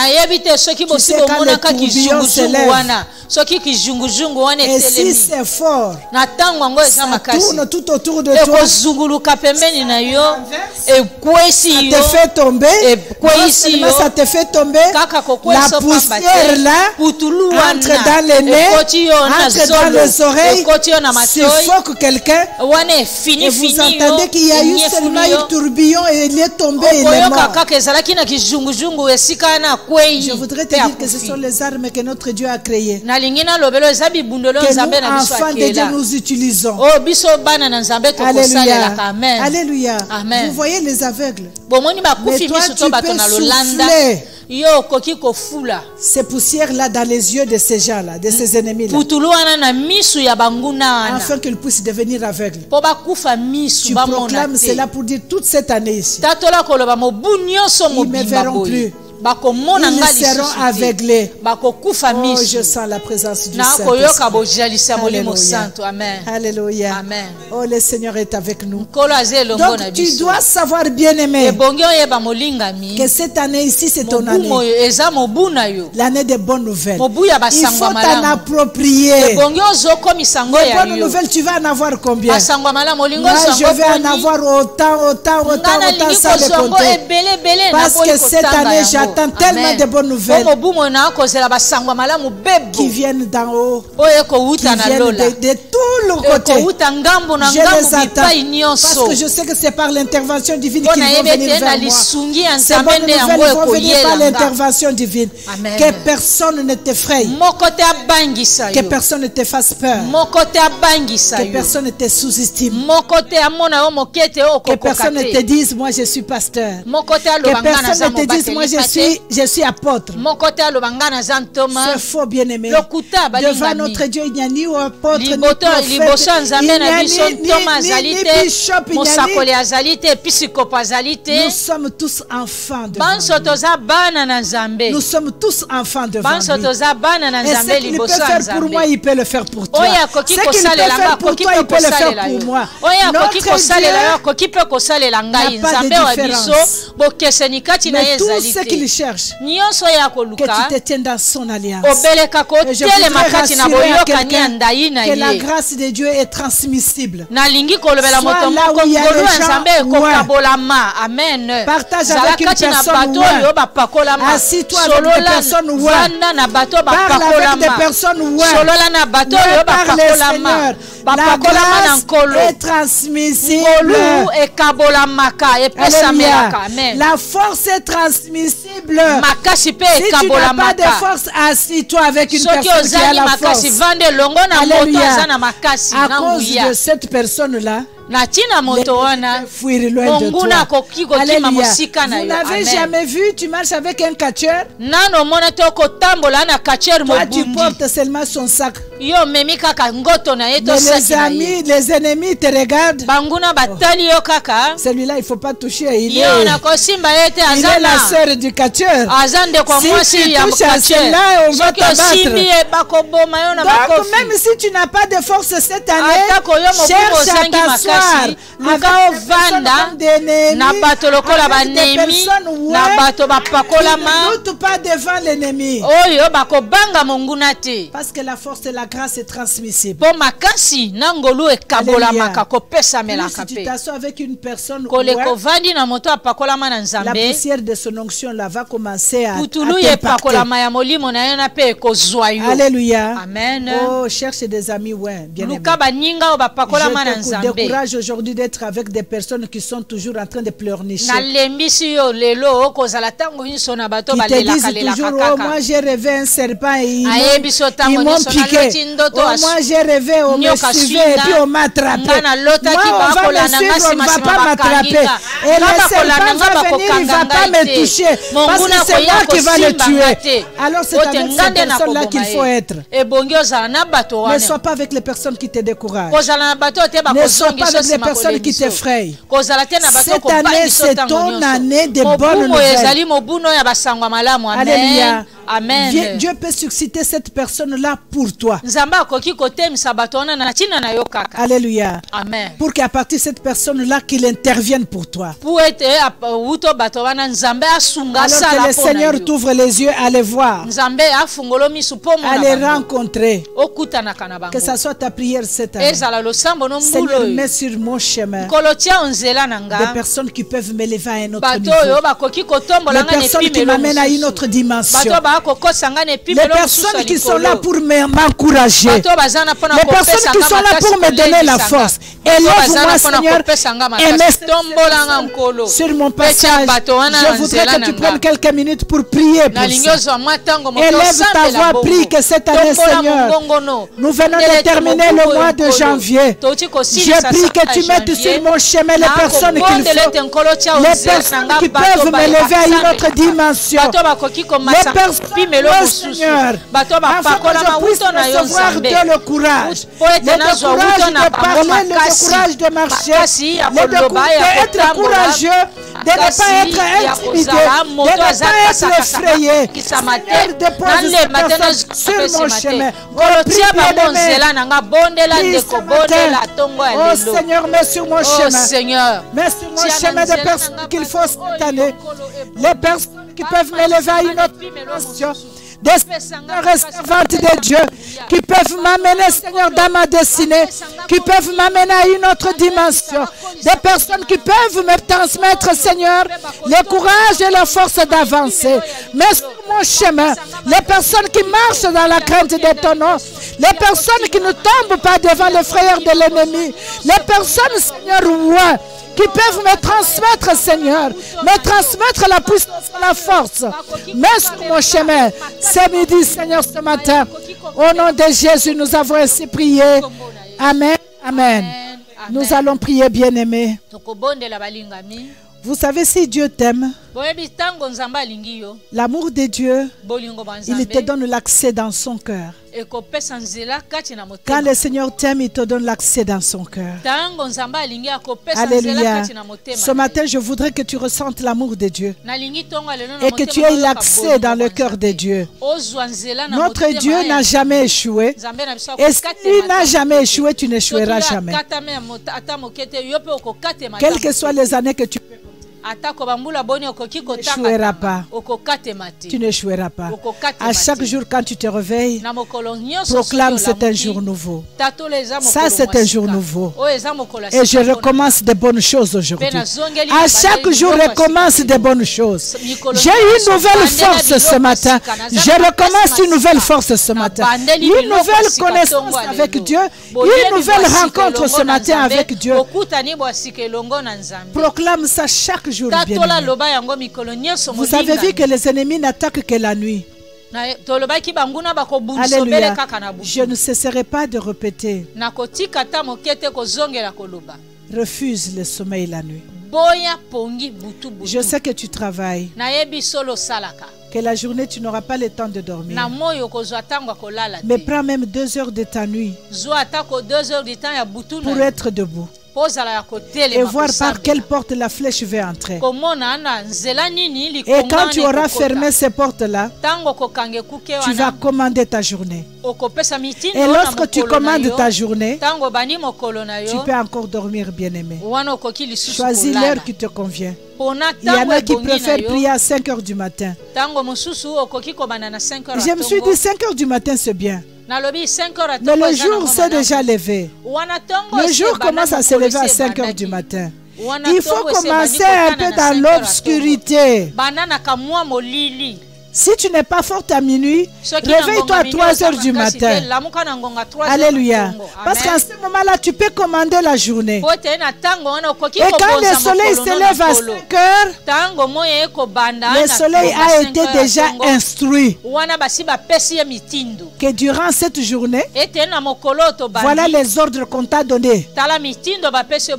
Speaker 3: sais quand les tourbillons s'élèvent. Et si c'est fort, ça tourne tout autour de toi. Ça te fait tomber. Non seulement ça te fait tomber, la poussière là entre dans les nez, entre dans les oreilles, suffoque quelqu'un. Et vous entendez qu'il y a eu seulement un tourbillon et il est tombé et il est mort. Je voudrais te dire que ce sont les armes que notre Dieu a créées, que nous, enfants de Dieu, nous utilisons. Alléluia. Alléluia. Vous voyez les aveugles, mais toi tu peux souffler ces poussières-là dans les yeux de ces gens-là, de ces ennemis-là, afin qu'ils puissent devenir aveugles. Tu proclames cela pour dire toute cette année ici, ils ne me verront plus. Ils seront aveuglés. Oh, je sens la présence du Saint-Esprit. Alléluia. Alléluia. Amen. Oh, le Seigneur est avec nous. Donc, tu dois savoir, bien aimé, que cette année ici, c'est ton année. L'année des bonnes nouvelles. Il faut t'en approprier. Les bonnes nouvelles, tu vas en avoir combien? Moi, je vais en avoir autant, sans les compter. Parce que cette année, j'attends j'entends tellement de bonnes nouvelles qui viennent d'en haut, qui viennent de tout le côté. Je les attends parce que je sais que c'est par l'intervention divine qu'ils vont venir vers moi. Ces bonnes nouvelles vont venir par l'intervention divine. Que personne ne t'effraie, que personne ne te fasse peur, que personne ne te sous-estime, que personne ne te dise moi je suis pasteur, que personne ne te dise moi je suis apôtre. C'est faux, bien-aimé. Devant notre Dieu, il n'y a ni apôtre, ni prophète, il n'y a ni bishop, il n'y a ni... Nous sommes tous enfants devant lui. Nous sommes tous enfants devant lui. Et ce qu'il peut faire pour moi, il peut le faire pour toi. Ce qu'il peut faire pour toi, il peut le faire pour moi. Notre Dieu n'a pas de différence. Mais tout ce qu'il cherche, que tu te tiennes dans son alliance. Et je voudrais rassurer à quelqu'un que la grâce de Dieu est transmissible. Soit là où il y a des gens, ouais. Partage avec une personne, ouais. Assis-toi avec des personnes, ouais. Parle avec des personnes, ouais. Par le Seigneur. La grâce est transmissible. Alléluia. La force est transmissible. Si tu n'as pas de force, assis-toi avec une personne qui a la force. Alléluia. À cause de cette personne-là, fuir loin de toi. Alléluia. Vous n'avez jamais vu, tu marches avec un catcheur. Toi, tu portes seulement son sac. Mais les ennemis te regardent. Oh. Celui-là, il ne faut pas toucher. Il est la sœur du catcheur. Si tu touches à celle-là, on va t'abattre. Donc, même si tu n'as pas de force cette année, cherche à t'asseoir avec des ne doute pas devant l'ennemi. Parce que la force et la grâce est transmissible. Si tu t'assois avec une personne, la poussière de son onction là va commencer à t'impacter. Alléluia.
Speaker 1: Amen.
Speaker 3: Oh, cherche des amis, ouais, bien aimé. Je te décourage aujourd'hui d'être avec des personnes qui sont toujours en train de pleurnicher. Qui te disent toujours, oh, moi j'ai rêvé un serpent et ils m'ont piqué. Oh, moi j'ai rêvé, on me suivait et puis on m'a attrapé. Moi on va me suivre, on ne va pas m'attraper. Et le serpent va venir, il ne va pas me toucher. Parce que c'est moi qui va le tuer. Alors c'est avec ces personnes-là qu'il faut être. Ne sois pas avec les personnes qui te découragent. Ne sois pas avec les personnes qui t'effrayent. Cette année, c'est ton année de bonnes nouvelles. Alléluia.
Speaker 1: Amen.
Speaker 3: Dieu peut susciter cette personne-là pour toi. Alléluia.
Speaker 1: Amen.
Speaker 3: Pour qu'à partir de cette personne-là, qu'il intervienne pour toi. Alors que le Seigneur t'ouvre les yeux à les voir, à les rencontrer. Que ça soit ta prière cette année. Seigneur, mets sur mon chemin des personnes qui peuvent m'élever à un autre niveau. Les personnes qui m'amènent à une autre dimension. Les personnes qui sont là pour m'encourager. Les personnes qui sont là pour me donner la force. Élève-moi, Seigneur, et mets sur mon passage. Je voudrais que tu prennes quelques minutes pour prier pour ça. Élève ta voix, prie que cette année, Seigneur, nous venons de terminer le mois de janvier. Je prie que tu mettes sur mon chemin les personnes qu'il faut. Les personnes qui peuvent m'élever à une autre dimension. Les personnes, oh Seigneur, afin que je puisse recevoir de le courage. Le courage de parler, le courage de marcher, d'être courageux, de ne pas être intimidé, de ne pas être effrayé. Seigneur, dépose ces personnes sur mon chemin. Oh Seigneur, mets sur mon chemin. Mets sur mon chemin des personnes qu'il faut cette année. Les personnes qui peuvent m'élever à une autre dimension. des servantes de Dieu qui peuvent m'amener, Seigneur, dans ma destinée, qui peuvent m'amener à une autre dimension. Des personnes qui peuvent me transmettre, Seigneur, le courage et la force d'avancer. Mais sur mon chemin, les personnes qui marchent dans la crainte de ton nom, les personnes qui ne tombent pas devant les frères de l'ennemi, les personnes, Seigneur, roi, qui peuvent me transmettre, Seigneur, me transmettre la puissance et la force. Mais sur mon chemin, ce midi, Seigneur, ce matin, au nom de Jésus, nous avons ainsi prié. Amen, amen. Nous allons prier, bien-aimés. Vous savez, si Dieu t'aime, l'amour de Dieu, il te donne l'accès dans son cœur. Quand le Seigneur t'aime, il te donne l'accès dans son cœur. Alléluia. Ce matin, je voudrais que tu ressentes l'amour de Dieu et que tu aies l'accès dans le cœur de Dieu. Notre Dieu n'a jamais échoué. Et s'il n'a jamais échoué, tu n'échoueras jamais. Quelles que soient les années que tu peux, tu n'échoueras pas. Tu n'échoueras pas. À chaque jour, quand tu te réveilles, proclame c'est un jour nouveau. Ça, c'est un jour nouveau. Et je recommence de bonnes choses aujourd'hui. À chaque jour, je recommence de bonnes choses. J'ai une nouvelle force ce matin. Je recommence une nouvelle force ce matin. Une nouvelle connaissance avec Dieu. Une nouvelle rencontre ce matin avec Dieu. Proclame ça chaque jour. Vous avez vu que les ennemis n'attaquent que la nuit. Alléluia. Je ne cesserai pas de répéter. Refuse le sommeil la nuit. Je sais que tu travailles. Que la journée, tu n'auras pas le temps de dormir. Mais prends même 2 heures de ta nuit pour être debout et voir par quelle porte la flèche va entrer. Et quand tu auras fermé ces portes-là, tu vas commander ta journée. Et lorsque tu commandes ta journée, tu peux encore dormir, bien-aimé. Choisis l'heure qui te convient. Il y en a qui préfèrent prier à 5 heures du matin. Je me suis dit 5 heures du matin, c'est bien. Mais le jour s'est déjà levé. Le jour commence à se lever à 5 heures du matin. Il faut commencer un peu dans l'obscurité. Si tu n'es pas forte à minuit, réveille-toi à 3 heures du matin. Alléluia. Parce qu'à ce moment-là, tu peux commander la journée. Et quand le soleil se lève à 5 heures, le soleil a été déjà instruit que durant cette journée, voilà les ordres qu'on t'a donnés.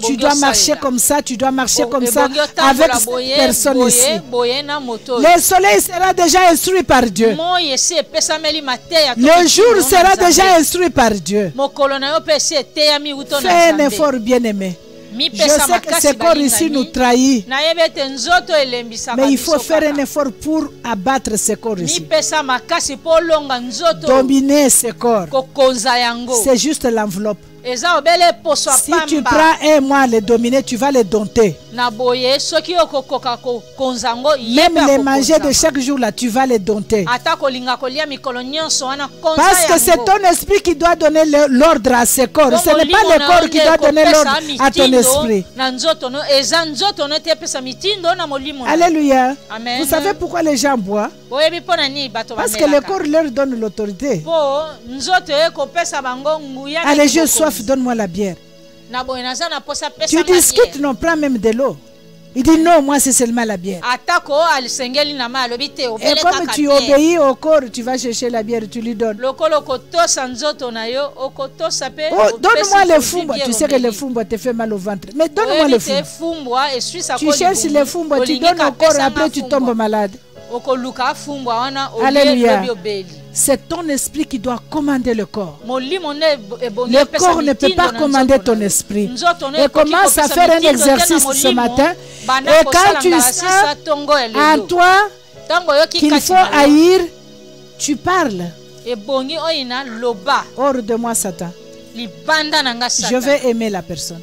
Speaker 3: Tu dois marcher comme ça, tu dois marcher comme ça avec cette personne ici. Le soleil sera déjà instruit par Dieu. Le jour sera déjà instruit par Dieu. Fais un effort, bien-aimé. Je sais que ce corps ici nous trahit. Mais il faut faire un effort pour abattre ce corps ici. Dominer ce corps. C'est juste l'enveloppe. Si tu prends un mois à le dominer, tu vas le dompter. Même les manger de chaque jour là, tu vas les dompter. Parce que c'est ton esprit qui doit donner l'ordre à ce corps. Ce n'est pas le corps qui doit donner l'ordre à ton esprit. Alléluia. Vous savez pourquoi les gens boivent? Parce que le corps leur donne l'autorité. Allez, j'ai soif, donne-moi la bière. Tu discutes, non, prends même de l'eau. Il dit non, moi c'est seulement la bière. Et comme tu obéis au corps, tu vas chercher la bière, tu lui donnes. Oh, donne-moi le fumbo. Tu sais que le fumbo te fait mal au ventre. Mais donne-moi le fumbo. Tu cherches le fumbo, tu donnes au corps, après tu tombes malade. Alléluia. C'est ton esprit qui doit commander le corps. Le corps ne peut pas commander ton esprit. Et commence à faire un exercice ce matin. Et quand tu sens en toi qu'il faut haïr, tu parles. Hors de moi, Satan. je vais aimer la personne.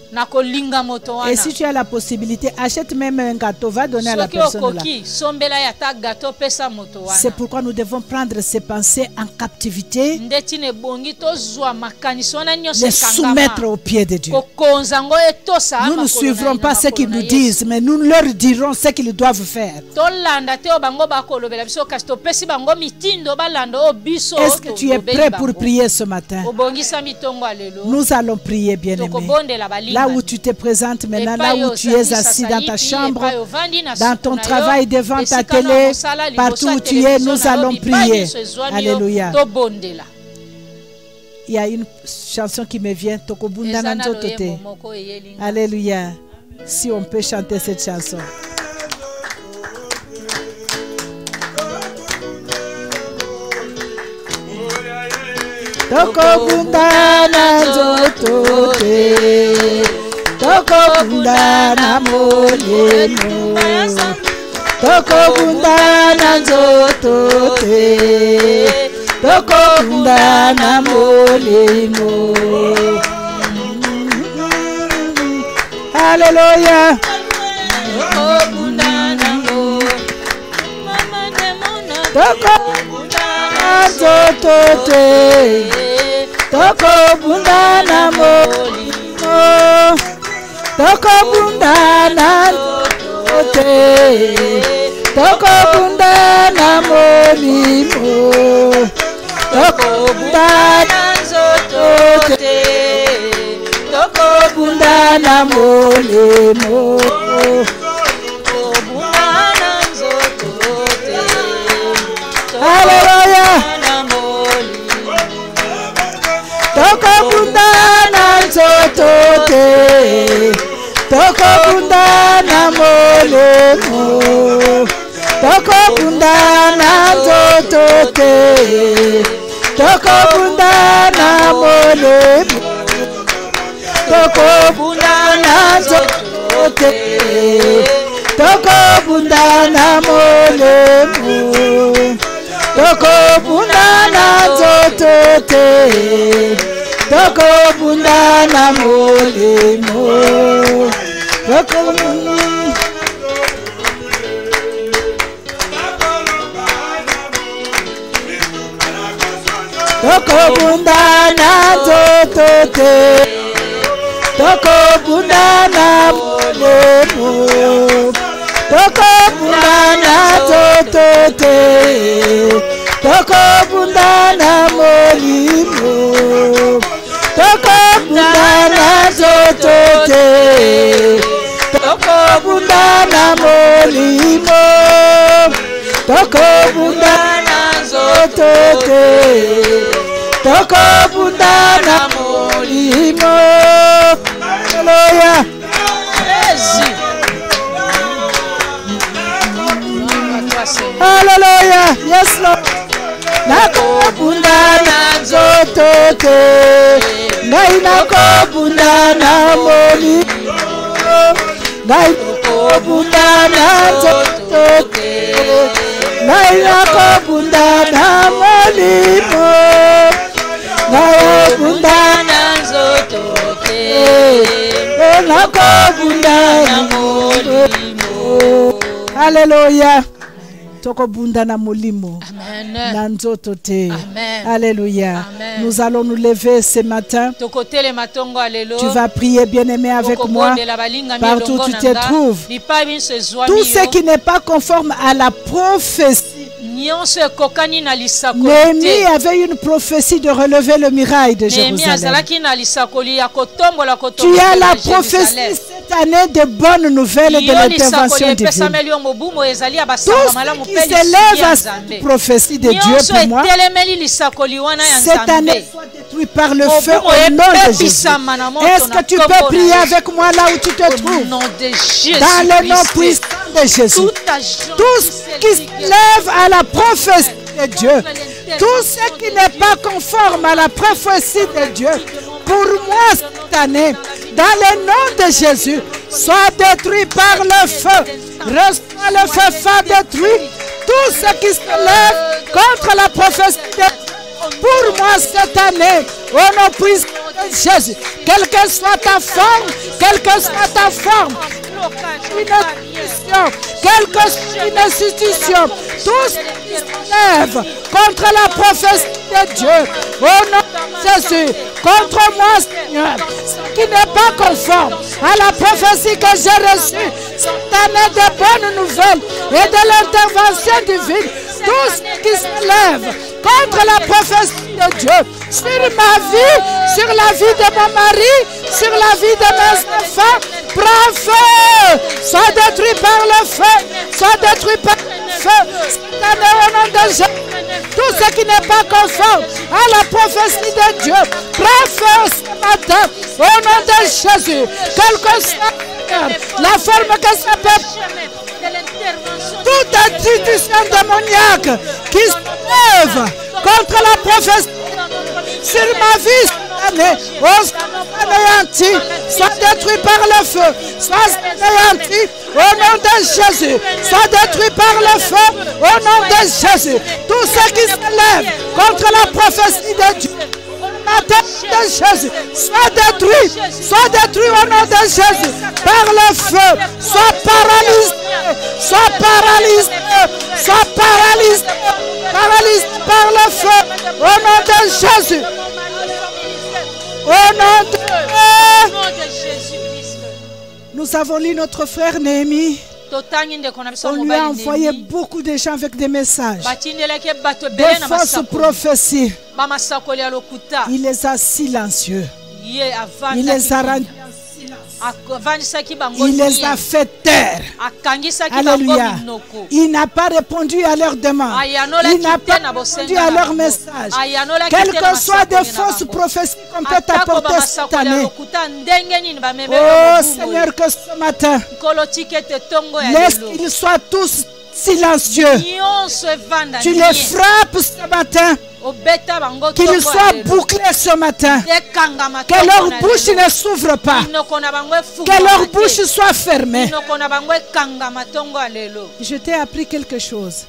Speaker 3: Et si tu as la possibilité, achète même un gâteau, va donner à la personne là. C'est pourquoi nous devons prendre ces pensées en captivité, les soumettre aux pieds de Dieu. Nous ne suivrons pas ce qu'ils nous disent, mais nous leur dirons ce qu'ils doivent faire. Est-ce que tu es prêt pour prier ce matin? Nous allons prier, bien-aimé. Là où tu te présentes maintenant, là où tu es assis dans ta chambre, dans ton travail, devant ta télé, partout où tu es, nous allons prier. Alléluia. Il y a une chanson qui me vient. Alléluia. Si on peut chanter cette chanson. Toko bundana zotote, toko bundana moleno, toko bundana zotote, toko bundana moleno. Alléluia. Toko bundana zotote, toko bundana molimo, toko bundana zotote, toko bundana molimo, toko bundana zotote, toko bundana molimo. Alléluia. Toko bundana zotote, toko bundana molemo, toko bundana zotote, toko bundana molemo, toko bundana zotote, toko bundana molemo, toko bundana zotote, toko bundana molemo, toko bundana zotote, toko bundana molemo, toko bundana zotote, toko bundana molimo, toko bundana zotote, toko bundana molimo, toko bundana zotote, toko bundana molimo. Alléluia. Alléluia. Yes, Lord. Nako bundana zotote, nai nako bundana molimo, nai nako bundana zotote, nai nako bundana molimo, nai bundana zotote, nako bundana molimo. Alléluia. Toko bundana molimo. Amen. Alléluia. Nous allons nous lever ce matin. Tu vas prier, bien-aimé, avec moi. Partout où tu te trouves. Tout ce qui n'est pas conforme à la prophétie. Néhémie avait une prophétie de relever le mirail de Jérusalem. Tu as la prophétie cette année de bonnes nouvelles de l'intervention divine. Tout ce qui s'élève à cette prophétie de Dieu pour moi, cette année soit détruit par le feu au nom de Jésus. Est-ce que tu peux prier avec moi là où tu te trouves? Dans le nom puissant de Jésus. Tout ce qui s'élève à la prophétie de Dieu, tout ce qui n'est pas conforme à la prophétie de Dieu, pour moi cette année, dans le nom de Jésus, soit détruit par le feu. Reçois le feu, soit détruit tout ce qui se lève contre la prophétie de Dieu. Pour moi cette année, au nom puissant de Jésus. Quelle que soit ta forme, quelle que soit ta forme, quelle que soit une institution, tout ce qui se lève contre la prophétie de Dieu, au nom de Jésus, contre moi, Seigneur, ce qui n'est pas conforme à la prophétie que j'ai reçue cette année de bonnes nouvelles et de l'intervention divine, tout ce qui se lève contre la prophétie de Dieu, sur ma vie, sur la vie de mon mari, sur la vie de mes enfants, prends feu, sois détruit par le feu, sois détruit par le feu, cette année au nom de Jésus. Tout ce qui n'est pas conforme à la prophétie de Dieu, prends feu ce matin au nom de Jésus. Quelle que soit la forme que ça peut, toute institution démoniaque qui se lève contre la prophétie sur ma vie cette année, soit anéanti, soit détruit par le feu, soit anéanti au nom de Jésus, soit détruit par le feu au nom de Jésus. Tout ce qui se lève contre la prophétie de Dieu, matin de Jésus, soit détruit au nom de Jésus par le feu, soit paralysé, soit paralysé, soit paralysé, paralysé par le feu au nom de Jésus. Au nom de Jésus-Christ. Nous avons lu notre frère Néhémie. On lui a envoyé beaucoup de gens avec des messages, des fausses prophéties. Il les a silencieux. Il les a rendus. Il les a fait taire. Alléluia. Il n'a pas répondu à leurs demandes. Il n'a pas répondu à leurs messages. Quelles que soient des fausses prophéties qu'on peut apporter cette année. Oh Seigneur, que ce matin, laisse qu'ils soient tous silencieux. Tu les frappes ce matin. Qu'ils soient bouclés ce matin. Que leur bouche ne s'ouvre pas. Que leur bouche soit fermée. Je t'ai appris quelque chose.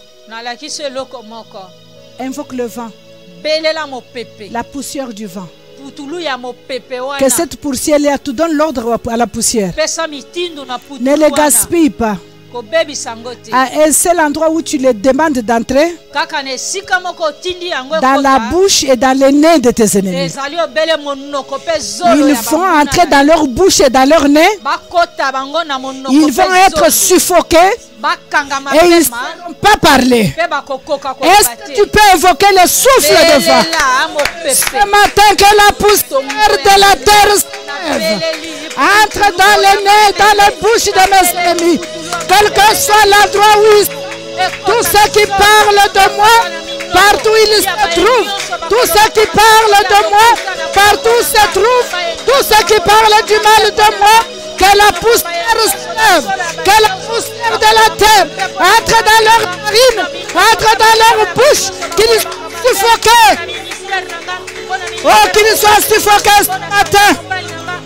Speaker 3: Invoque le vent. La poussière du vent. Que cette poussière te donne l'ordre à la poussière. Ne les gaspille pas. À un seul endroit où tu les demandes d'entrer, dans la bouche et dans les nez de tes ennemis. Ils vont entrer dans leur bouche et dans leur nez. Ils vont être suffoqués et ils ne vont pas parler. Est-ce que tu peux évoquer le souffle de vent? Ce matin, que la poussière de la terre se lève, entre dans les nez, dans la bouche de mes ennemis. Quel que soit l'endroit où ils sont, tous ceux qui parlent de moi, partout où ils se trouvent, tous ceux qui parlent de moi, partout où ils se trouvent, tous ceux qui parlent du mal de moi, que la poussière se lève, que la poussière de la terre entre dans leur narine, entre dans leur bouche, qu'ils soient suffoqués. Oh, qu'ils soient suffoqués ce matin,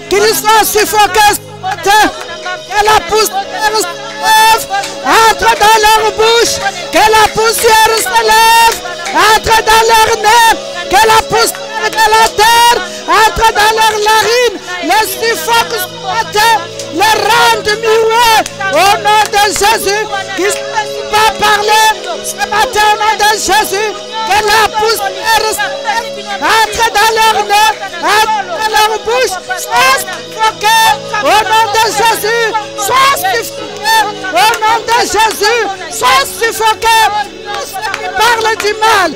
Speaker 3: qu'ils soient suffoqués ce matin, que la poussière se lève, entre dans leur bouche, que la poussière se lève, entre dans leur nez, que la poussière de la terre entre dans leur narine, les suffoque ce matin, les rendent muets au nom de Jésus, qui ne peuvent pas parler ce matin au nom de Jésus, que la poussière entre dans leur nez, entre dans leur bouche, soit suffoquée au nom de Jésus, soit suffoquée au nom de Jésus, soit suffoquée. Tous ceux qui parlent du mal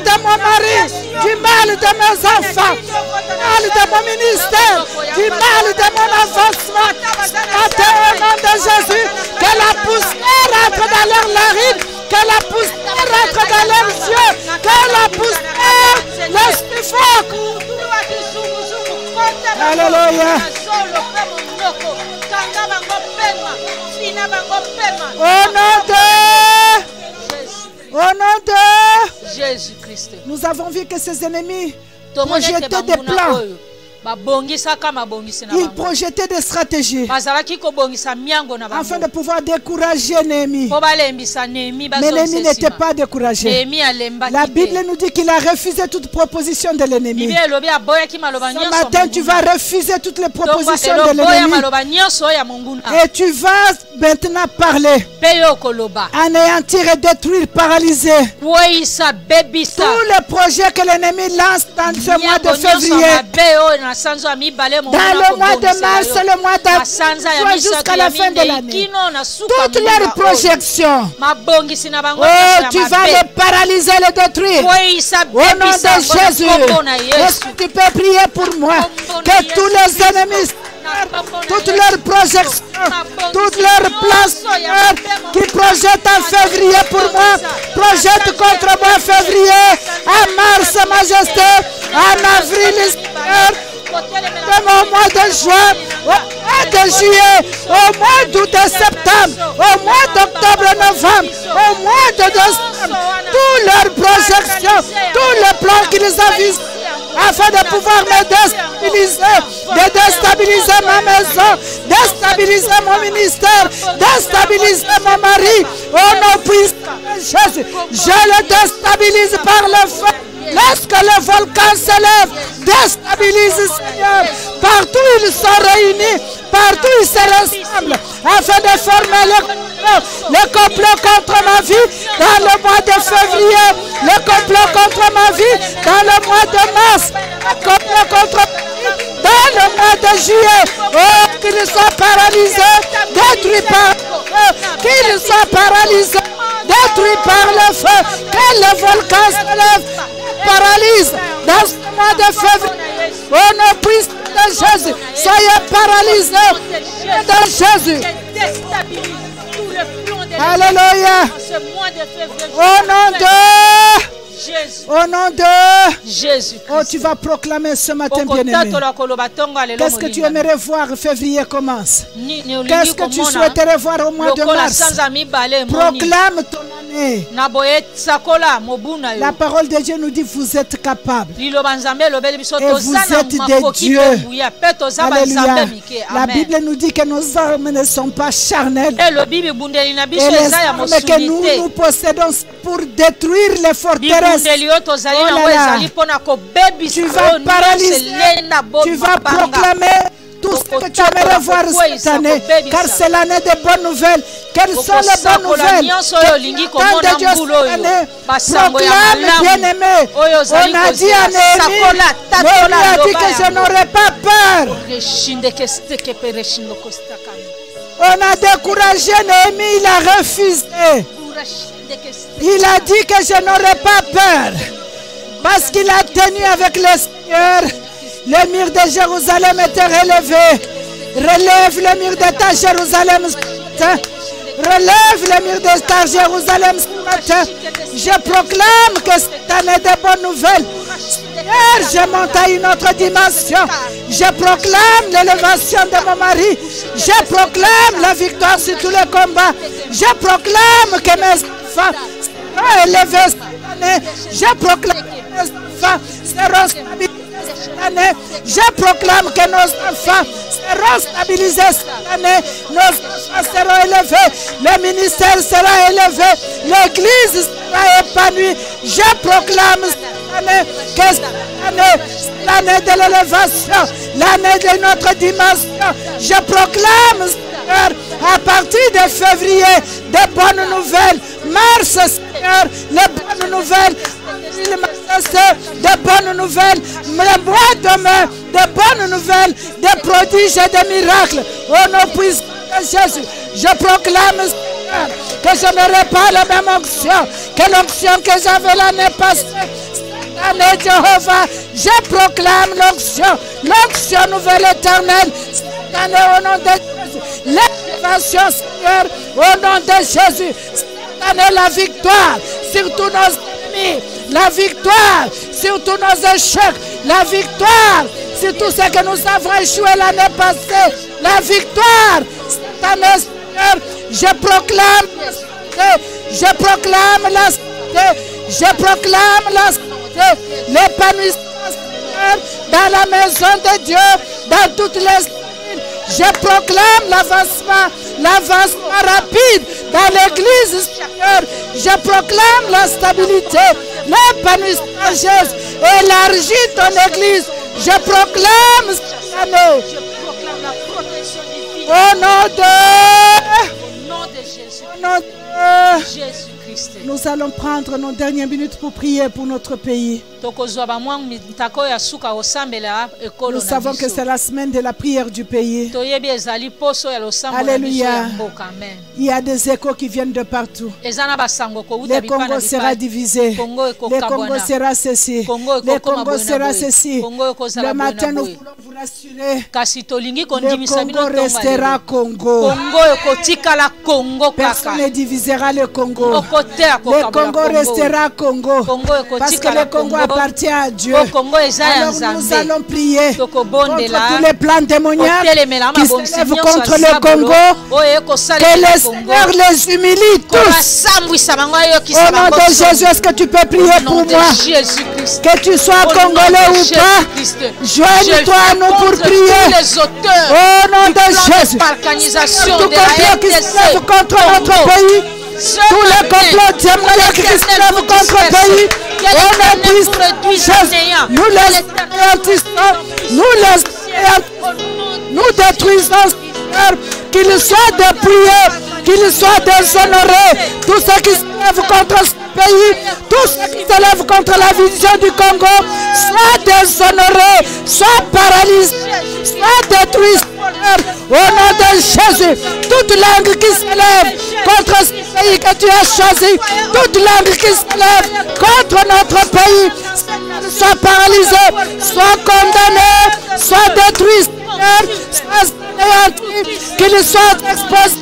Speaker 3: de mon mari, du mal de mes enfants, du mal de mon ministère, du mal de mon avancement, ce matin au nom de Jésus, que la poussière entre dans leur narine, que la poussière entre dans leurs yeux, que la poussière les suffoque. Alléluia. Au nom de
Speaker 1: Jésus-Christ.
Speaker 3: Nous avons vu que ces ennemis projetaient des plans Ils projetaient des stratégies afin de pouvoir décourager Néhémie. Mais Néhémie n'était pas découragé. La Bible nous dit qu'il a refusé toute proposition de l'ennemi. Ce matin, tu vas refuser toutes les propositions de l'ennemi. Et tu vas maintenant parler, anéantir et détruire, paralyser tous les projets que l'ennemi lance dans ce mois de février. Dans le mois de mars, le mois d'avril, jusqu'à la fin de l'année. Toutes leurs projections, tu vas les paralyser, les détruire. Au nom de Jésus, est-ce que tu peux prier pour moi que tous les ennemis, toutes leurs projections, toutes leurs plans qui projettent en février pour moi, projettent contre moi en février, en mars, majesté, en avril, de mon mois de juin, au mois de juillet, au mois d'août et septembre, au mois d'octobre, novembre, au mois de décembre, toutes leurs projections, tous les plans qu'ils avisent, afin de pouvoir me déstabiliser, de déstabiliser ma maison, déstabiliser mon ministère, déstabiliser mon mari. Au nom puissant de Jésus, je le déstabilise par le feu. Lorsque le volcan s'élève, déstabilise, Seigneur. Partout ils sont réunis, partout ils se rassemblent, afin de former le complot contre ma vie dans le mois de février, le complot contre ma vie dans le mois de mars, le complot contre ma vie dans le mois de juillet. Oh, qu'ils soient paralysés, détruits par le feu, qu'ils soient paralysés, détruits par le feu, que le volcan s'élève, paralyse dans ce mois de février. Au nom puissant de Jésus, soyez paralysés dans Jésus. Alléluia. Au nom de Jésus. Au nom de Jésus. Oh, tu vas proclamer ce matin, bien-aimé. Qu'est-ce que tu aimerais voir février commence? Qu'est-ce que tu souhaiterais voir au mois de mars? Proclame ton année. La parole de Dieu nous dit vous êtes capables. Et vous êtes des dieux. Alléluia. La Bible nous dit que nos armes ne sont pas charnelles. Et les armes que nous possédons pour détruire les forteresses. Oh là là. Tu vas paralyser, tu vas proclamer tout ce que tu aimerais voir cette année, car c'est l'année des bonnes nouvelles. Quelles sont les bonnes nouvelles? Tant de Dieu cette année, proclame, bien-aimé. On a dit à Néhémie, Néhémie a dit que je n'aurais pas peur. On a découragé Néhémie, il a refusé. Il a dit que je n'aurais pas peur, parce qu'il a tenu avec le Seigneur. Le mur de Jérusalem était relevé. Relève le mur de ta Jérusalem ce matin. Relève le mur de ta Jérusalem ce matin. Je proclame que cette année de bonnes nouvelles. Seigneur, je monte à une autre dimension. Je proclame l'élévation de mon mari. Je proclame la victoire sur tous les combats. Je proclame que mes enfants seront élevés cette année. Je proclame que mes enfants seront stabilisés cette année. Je proclame que nos enfants seront stabilisés cette année. Nos enfants seront élevés. Le ministère sera élevé. L'église sera épanouie. Je proclame cette année que cette année, c'est l'année de l'élévation, l'année de notre dimension. Je proclame, Seigneur, à partir de février, de bonnes nouvelles. Mars, Seigneur, les bonnes nouvelles. De bonnes nouvelles, le mois demain, de bonnes nouvelles, des prodiges et des miracles. Au nom puissant de Jésus, je proclame, Seigneur, que je n'aurai pas la même onction que l'onction que j'avais l'année passée. Cette année, Jéhovah, je proclame l'onction nouvelle éternelle. Cette année, au nom de Jésus, l'élévation, Seigneur, au nom de Jésus. Cette année, la victoire sur tous nos ennemis. La victoire sur tous nos échecs. La victoire sur tout ce que nous avons échoué l'année passée. La victoire cette année, Seigneur, je proclame la santé, je proclame la santé, l'épanouissement, Seigneur, dans la maison de Dieu, dans toutes les villes. Je proclame l'avancement rapide dans l'église Seigneur. Je proclame la stabilité, l'épanouissement Jésus. Élargis ton église. Je proclame cette année.
Speaker 1: La protection divine.
Speaker 3: Au nom de
Speaker 1: Jésus.
Speaker 3: Au nom de
Speaker 1: Jésus-Christ.
Speaker 3: Nous allons prendre nos dernières minutes pour prier pour notre pays. Nous savons que c'est la semaine de la prière du pays. Alléluia. Il y a des échos qui viennent de partout. Le Congo sera divisé. Le Congo sera ceci. Le Congo sera ceci. Le matin, nous voulons vous rassurer. Le Congo restera Congo. Personne ne divisera le Congo. Le Congo restera Congo. Parce que le Congo appartient à Dieu. Alors nous allons prier contre tous les plans démoniaques qui s'élèvent contre le Congo. Que le Seigneur les humilie tous. Au nom de Jésus, est-ce que tu peux prier pour moi? Que tu sois congolais ou pas, joigne-toi à nous pour prier. Au nom de Jésus, tout complot qui s'élève contre notre pays, tous les complots diaboliques qui se lèvent contre le pays, au nom de Jésus, nous les anéantissons, nous détruisons, qu'ils soient dépouillés, qu'ils soient déshonorés, tous ceux qui se lèvent contre ce pays, tous ceux qui se lèvent contre la vision du Congo, soient déshonorés, soient paralysés, soient détruits. Au nom de Jésus, toute langue qui se lève contre ce pays que tu as choisi, toute langue qui se lève contre notre pays, soit paralysée, soit condamnée, soit détruite, soit anéantie, qu'il soit exposé,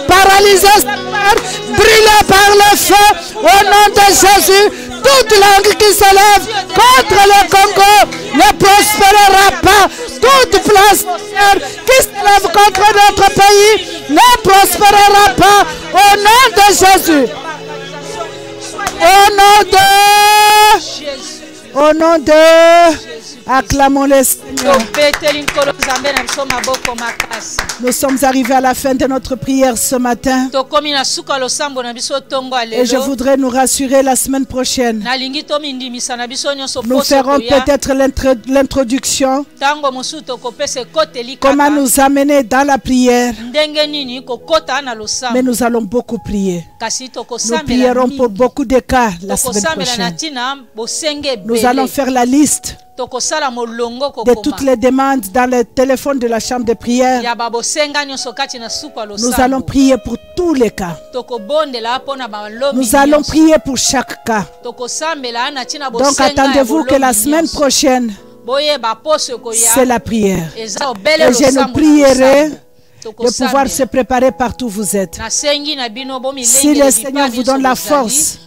Speaker 3: paralysé, brûlé par le feu. Au nom de Jésus, toute langue qui se lève contre le Congo ne prospérera pas. Toute place qui se lève contre notre pays ne prospérera pas. Au nom de Jésus. Au nom de acclamons le Seigneur. Nous sommes arrivés à la fin de notre prière ce matin. Et je voudrais nous rassurer la semaine prochaine. Nous ferons peut-être l'introduction. Comment nous amener dans la prière. Mais nous allons beaucoup prier. Nous prierons pour beaucoup de cas la semaine prochaine. Nous allons faire la liste de toutes les demandes dans le téléphone de la chambre de prière. Nous allons prier pour tous les cas. Nous allons prier pour chaque cas. Donc attendez-vous que la semaine prochaine, c'est la prière. Et je nous prierai de pouvoir se préparer partout où vous êtes. Si le Seigneur vous donne la force,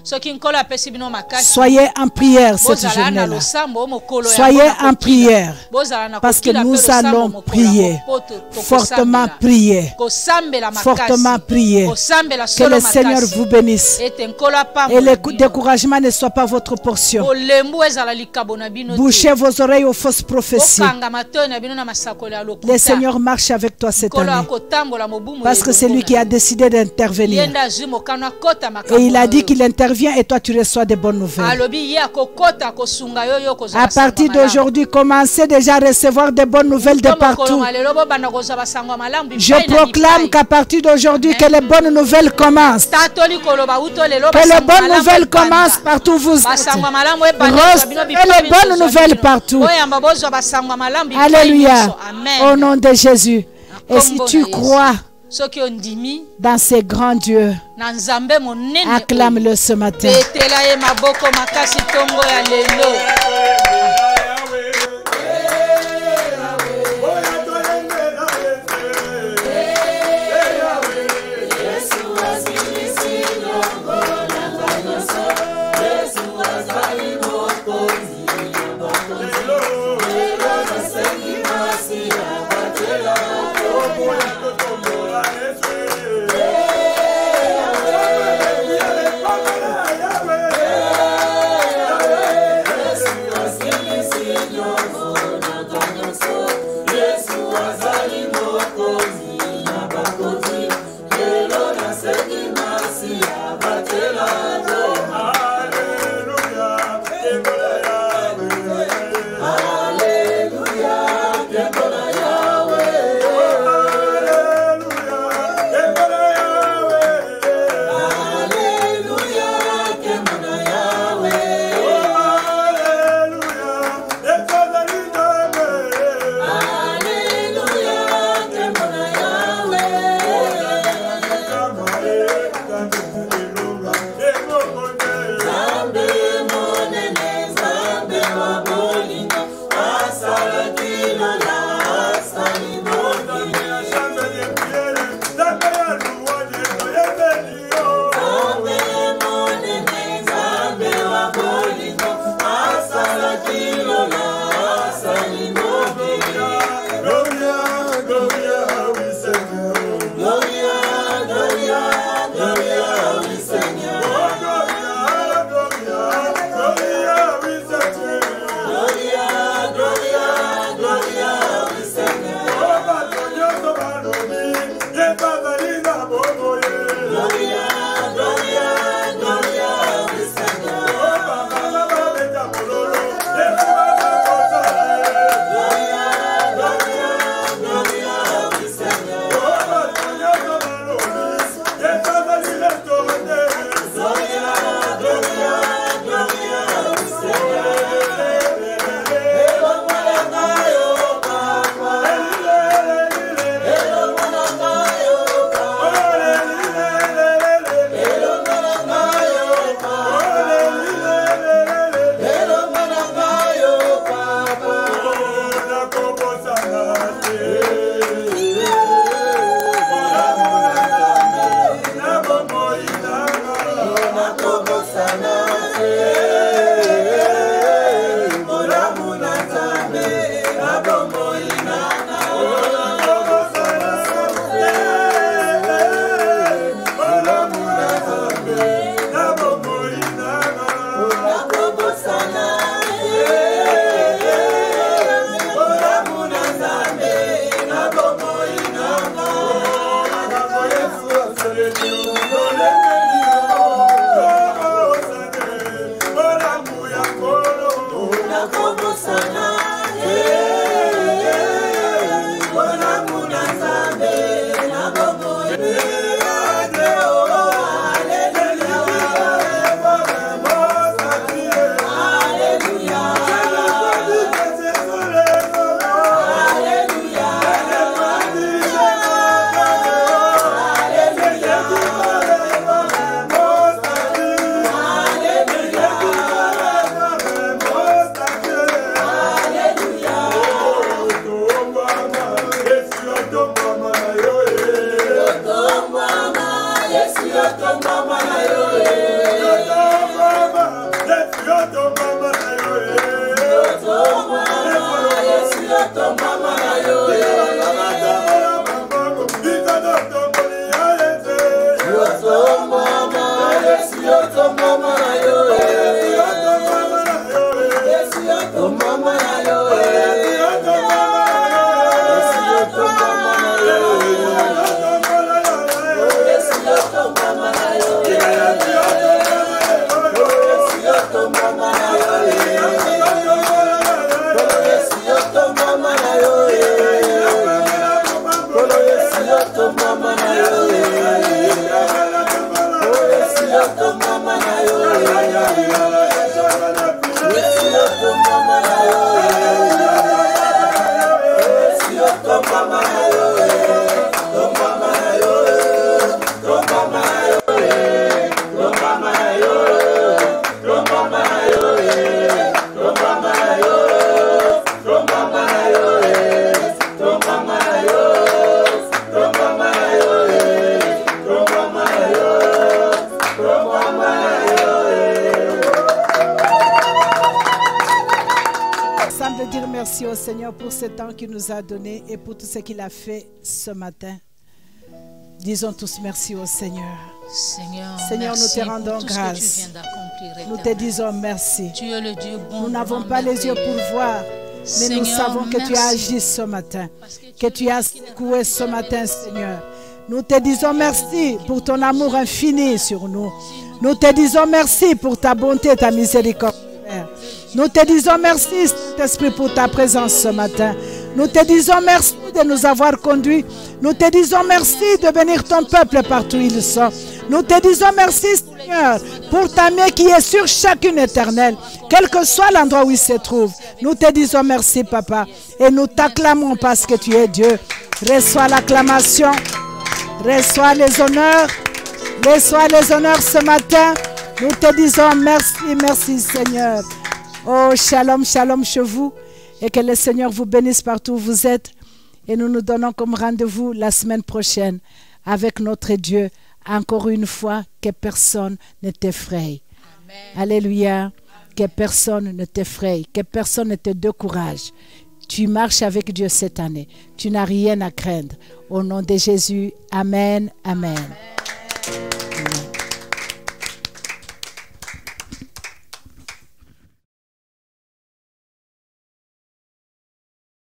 Speaker 3: soyez en prière cette journée-là. Soyez en prière, parce que nous allons prier, fortement prier, fortement prier. Que le Seigneur vous bénisse et le découragement ne soit pas votre portion. Bouchez vos oreilles aux fausses prophéties. Le Seigneur marche avec toi cette année. Parce que c'est lui qui a décidé d'intervenir. Et il a dit qu'il intervient et toi tu reçois de bonnes nouvelles. À partir d'aujourd'hui, commencez déjà à recevoir de bonnes nouvelles de partout. Je proclame qu'à partir d'aujourd'hui, que les bonnes nouvelles commencent. Que les bonnes nouvelles commencent partout où vous êtes. Recevez les bonnes nouvelles partout. Alléluia. Au nom de Jésus. Et si tu crois dans ces grands dieux, acclame-le ce matin. Merci au Seigneur pour ce temps qu'il nous a donné et pour tout ce qu'il a fait ce matin. Disons tous merci au Seigneur. Seigneur, nous te rendons grâce. Nous te disons merci.
Speaker 1: Tu es le Dieu bon.
Speaker 3: Nous n'avons pas les yeux pour voir, mais Seigneur, nous savons que tu as agi ce matin, que tu as secoué ce matin, Seigneur. Nous te disons merci pour ton amour infini sur nous. Nous te disons merci pour ta bonté et ta miséricorde, Père. Nous te disons merci, Saint-Esprit, pour ta présence ce matin. Nous te disons merci de nous avoir conduits. Nous te disons merci de bénir ton peuple partout où ils sont. Nous te disons merci, Seigneur, pour ta main qui est sur chacune éternelle, quel que soit l'endroit où il se trouve. Nous te disons merci, Papa, et nous t'acclamons parce que tu es Dieu. Reçois l'acclamation, reçois les honneurs ce matin. Nous te disons merci, merci, Seigneur. Oh, shalom, shalom chez vous, et que le Seigneur vous bénisse partout où vous êtes. Et nous nous donnons comme rendez-vous la semaine prochaine avec notre Dieu. Encore une fois, que personne ne t'effraie. Alléluia. Que personne ne t'effraie, que personne ne te décourage. Tu marches avec Dieu cette année. Tu n'as rien à craindre. Au nom de Jésus, Amen, Amen.